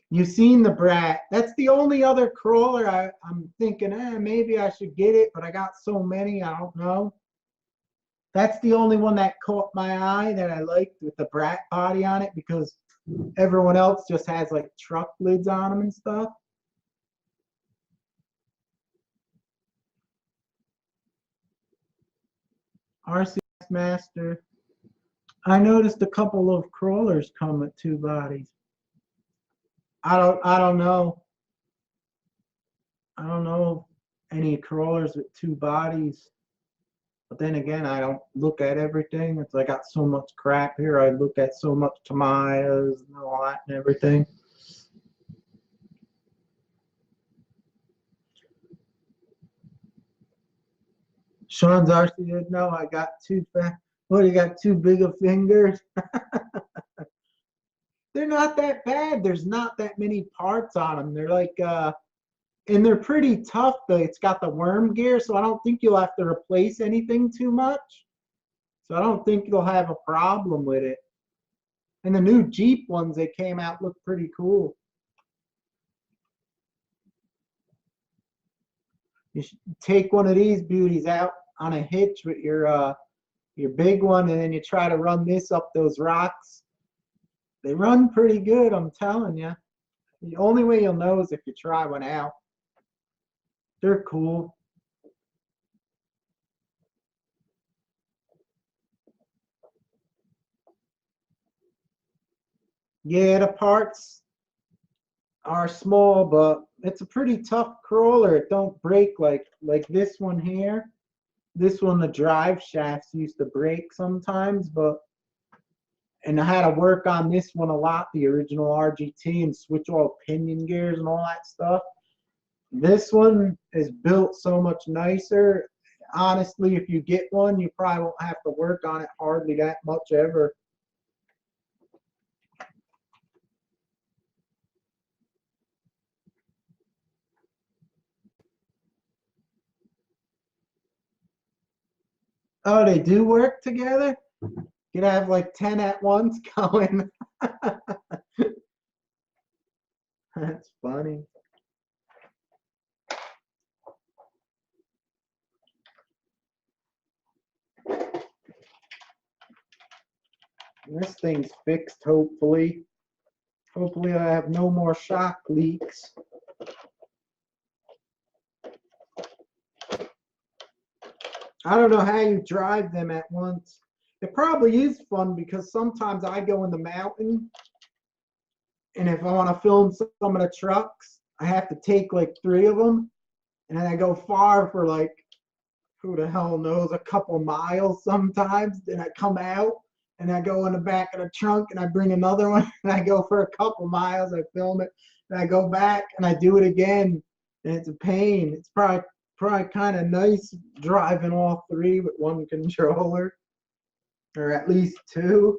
You've seen the Brat. That's the only other crawler I'm thinking, maybe I should get it, but I got so many, I don't know. That's the only one that caught my eye that I liked with the Brat body on it, because everyone else just has like truck lids on them and stuff. RCS Master. I noticed a couple of crawlers come with two bodies. I don't know. I don't know any crawlers with two bodies. But then again, I don't look at everything. It's I got so much crap here. I look at so much Tamayas and all that and everything. Sean's actually said, no, I got too fat. What, you got too big of fingers? They're not that bad. There's not that many parts on them. They're like, and they're pretty tough though. It's got the worm gear, so I don't think you'll have to replace anything too much. So I don't think you'll have a problem with it. And the new Jeep ones that came out look pretty cool. You should take one of these beauties out on a hitch with your big one, and then you try to run this up those rocks. They run pretty good, I'm telling you. The only way you'll know is if you try one out. They're cool. Yeah, the parts are small, but it's a pretty tough crawler. It don't break like this one here. This one, the drive shafts used to break sometimes, and I had to work on this one a lot, the original RGT, and switch all pinion gears and all that stuff. This one is built so much nicer. Honestly, if you get one, you probably won't have to work on it hardly that much ever. Oh, they do work together? You'd have like 10 at once going. That's funny. This thing's fixed, hopefully. Hopefully I have no more shock leaks. I don't know how you drive them at once. It probably is fun because sometimes I go in the mountain, and if I want to film some of the trucks, I have to take like 3 of them, and then I go far for like, who the hell knows, a couple miles sometimes. Then I come out and I go in the back of the trunk and I bring another one and I go for a couple miles. I film it and I go back and I do it again, and it's a pain. It's probably kind of nice driving all 3 with one controller, or at least 2.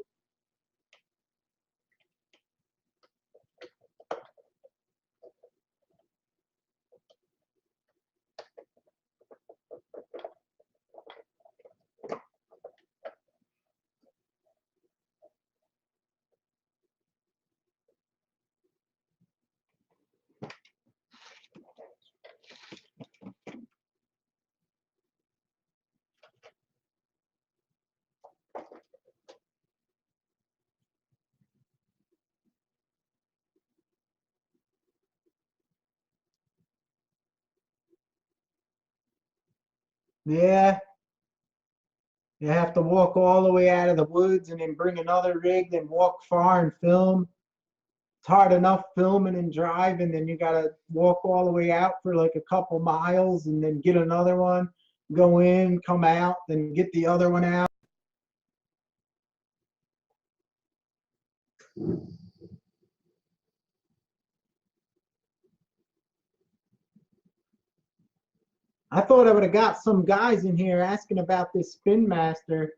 Yeah, you have to walk all the way out of the woods and then bring another rig, then walk far and film. It's hard enough filming and driving, then you gotta walk all the way out for like a couple miles and then get another one, go in, come out, then get the other one out. I thought I would have got some guys in here asking about this Spin Master,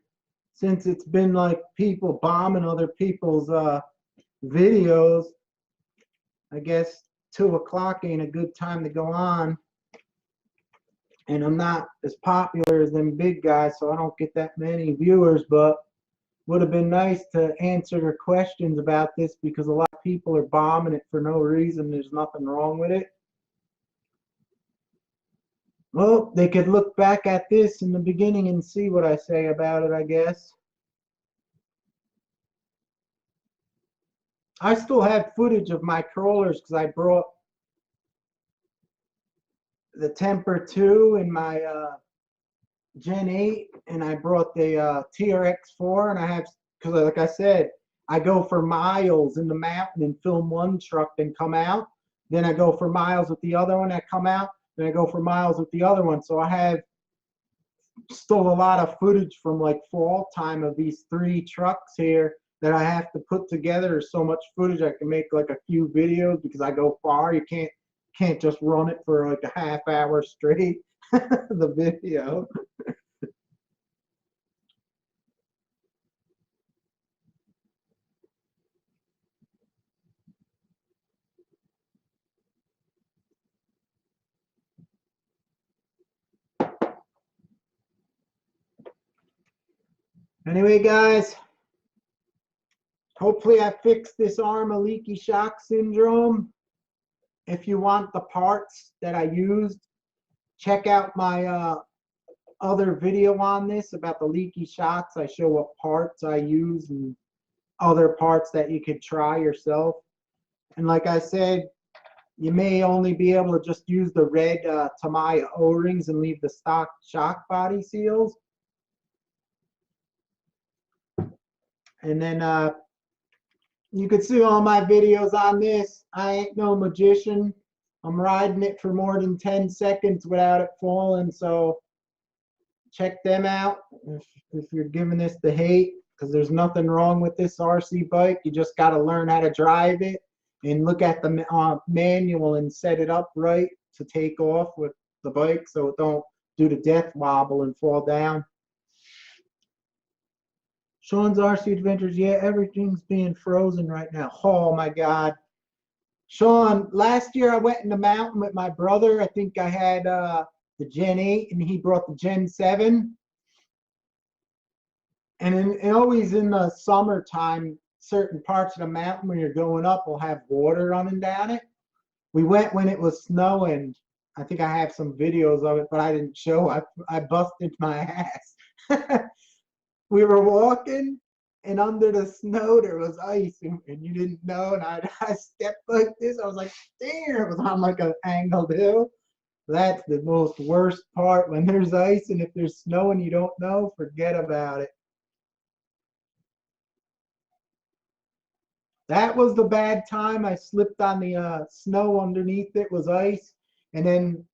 since it's been like people bombing other people's videos. I guess 2 o'clock ain't a good time to go on. And I'm not as popular as them big guys, so I don't get that many viewers, but would have been nice to answer their questions about this because a lot of people are bombing it for no reason. There's nothing wrong with it. Well, they could look back at this in the beginning and see what I say about it, I guess. I still have footage of my crawlers because I brought the Temper 2 in my Gen 8, and I brought the TRX4, and I have, because like I said, I go for miles in the mountain and film one truck, then come out. Then I go for miles with the other one, I come out. Then I go for miles with the other one. So I have still a lot of footage from like fall time of these 3 trucks here that I have to put together. There's so much footage I can make like a few videos because I go far. You can't just run it for like a half hour straight. The video. Anyway, guys, hopefully I fixed this ARRMA Leaky Shock syndrome. If you want the parts that I used, check out my other video on this about the leaky shocks. I show what parts I use and other parts that you could try yourself. And like I said, you may only be able to just use the red Tamiya O-rings and leave the stock shock body seals. And then you can see all my videos on this. I ain't no magician. I'm riding it for more than 10 seconds without it falling, so check them out if you're giving this the hate, because there's nothing wrong with this RC bike. You just got to learn how to drive it and look at the manual and set it up right to take off with the bike so it don't do the death wobble and fall down. Sean's RC Adventures, yeah, everything's being frozen right now. Oh my God. Sean, last year I went in the mountain with my brother. I think I had the Gen 8 and he brought the Gen 7. And always in the summertime, certain parts of the mountain when you're going up will have water running down it. We went when it was snowing. I think I have some videos of it, but I didn't show. I busted my ass. We were walking, and under the snow there was ice, and you didn't know. And I stepped like this. I was like, damn! It was on like an angled hill. That's the most worst part when there's ice, and if there's snow and you don't know, forget about it. That was the bad time. I slipped on the snow underneath it was ice. And then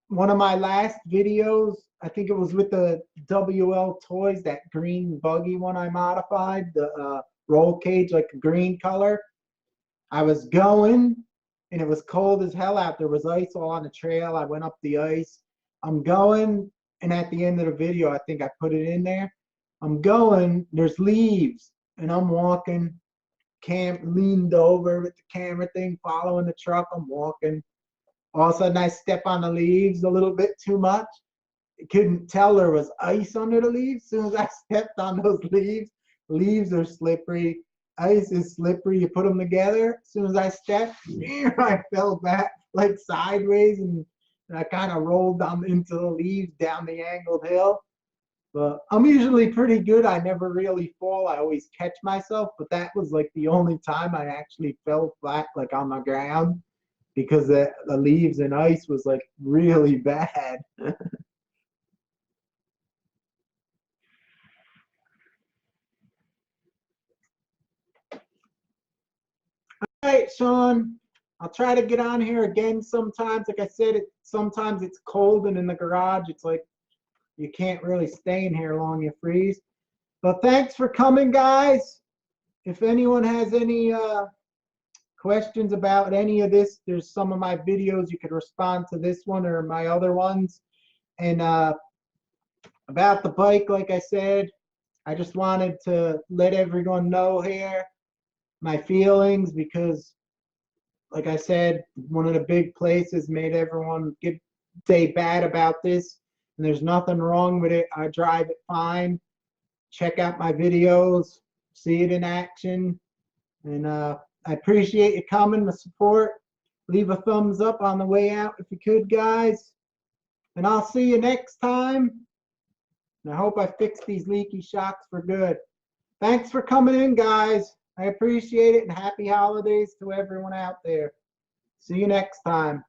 one of my last videos, I think it was with the WL Toys, that green buggy one I modified, the roll cage, like a green color. I was going, and it was cold as hell out. There was ice all on the trail. I went up the ice. I'm going, and at the end of the video, I think I put it in there. I'm going, there's leaves, and I'm walking. Leaned over with the camera thing, following the truck. I'm walking. All of a sudden, I step on the leaves a little bit too much. I couldn't tell there was ice under the leaves. As soon as I stepped on those leaves are slippery. Ice is slippery. You put them together. As soon as I stepped, I fell back like sideways, and I kind of rolled down into the leaves down the angled hill. But I'm usually pretty good. I never really fall. I always catch myself. But that was like the only time I actually fell flat, like on the ground, because the leaves and ice was like really bad. right, Sean. I'll try to get on here again sometimes. Like I said, sometimes it's cold and in the garage, it's like you can't really stay in here long, you freeze. But thanks for coming, guys. If anyone has any questions about any of this, there's some of my videos. You could respond to this one or my other ones. And about the bike, like I said, I just wanted to let everyone know here my feelings because, like I said, one of the big places made everyone say bad about this, and there's nothing wrong with it. I drive it fine. Check out my videos, see it in action, and I appreciate you coming, the support. Leave a thumbs up on the way out if you could, guys. And I'll see you next time. And I hope I fix these leaky shocks for good. Thanks for coming in, guys. I appreciate it, and happy holidays to everyone out there. See you next time.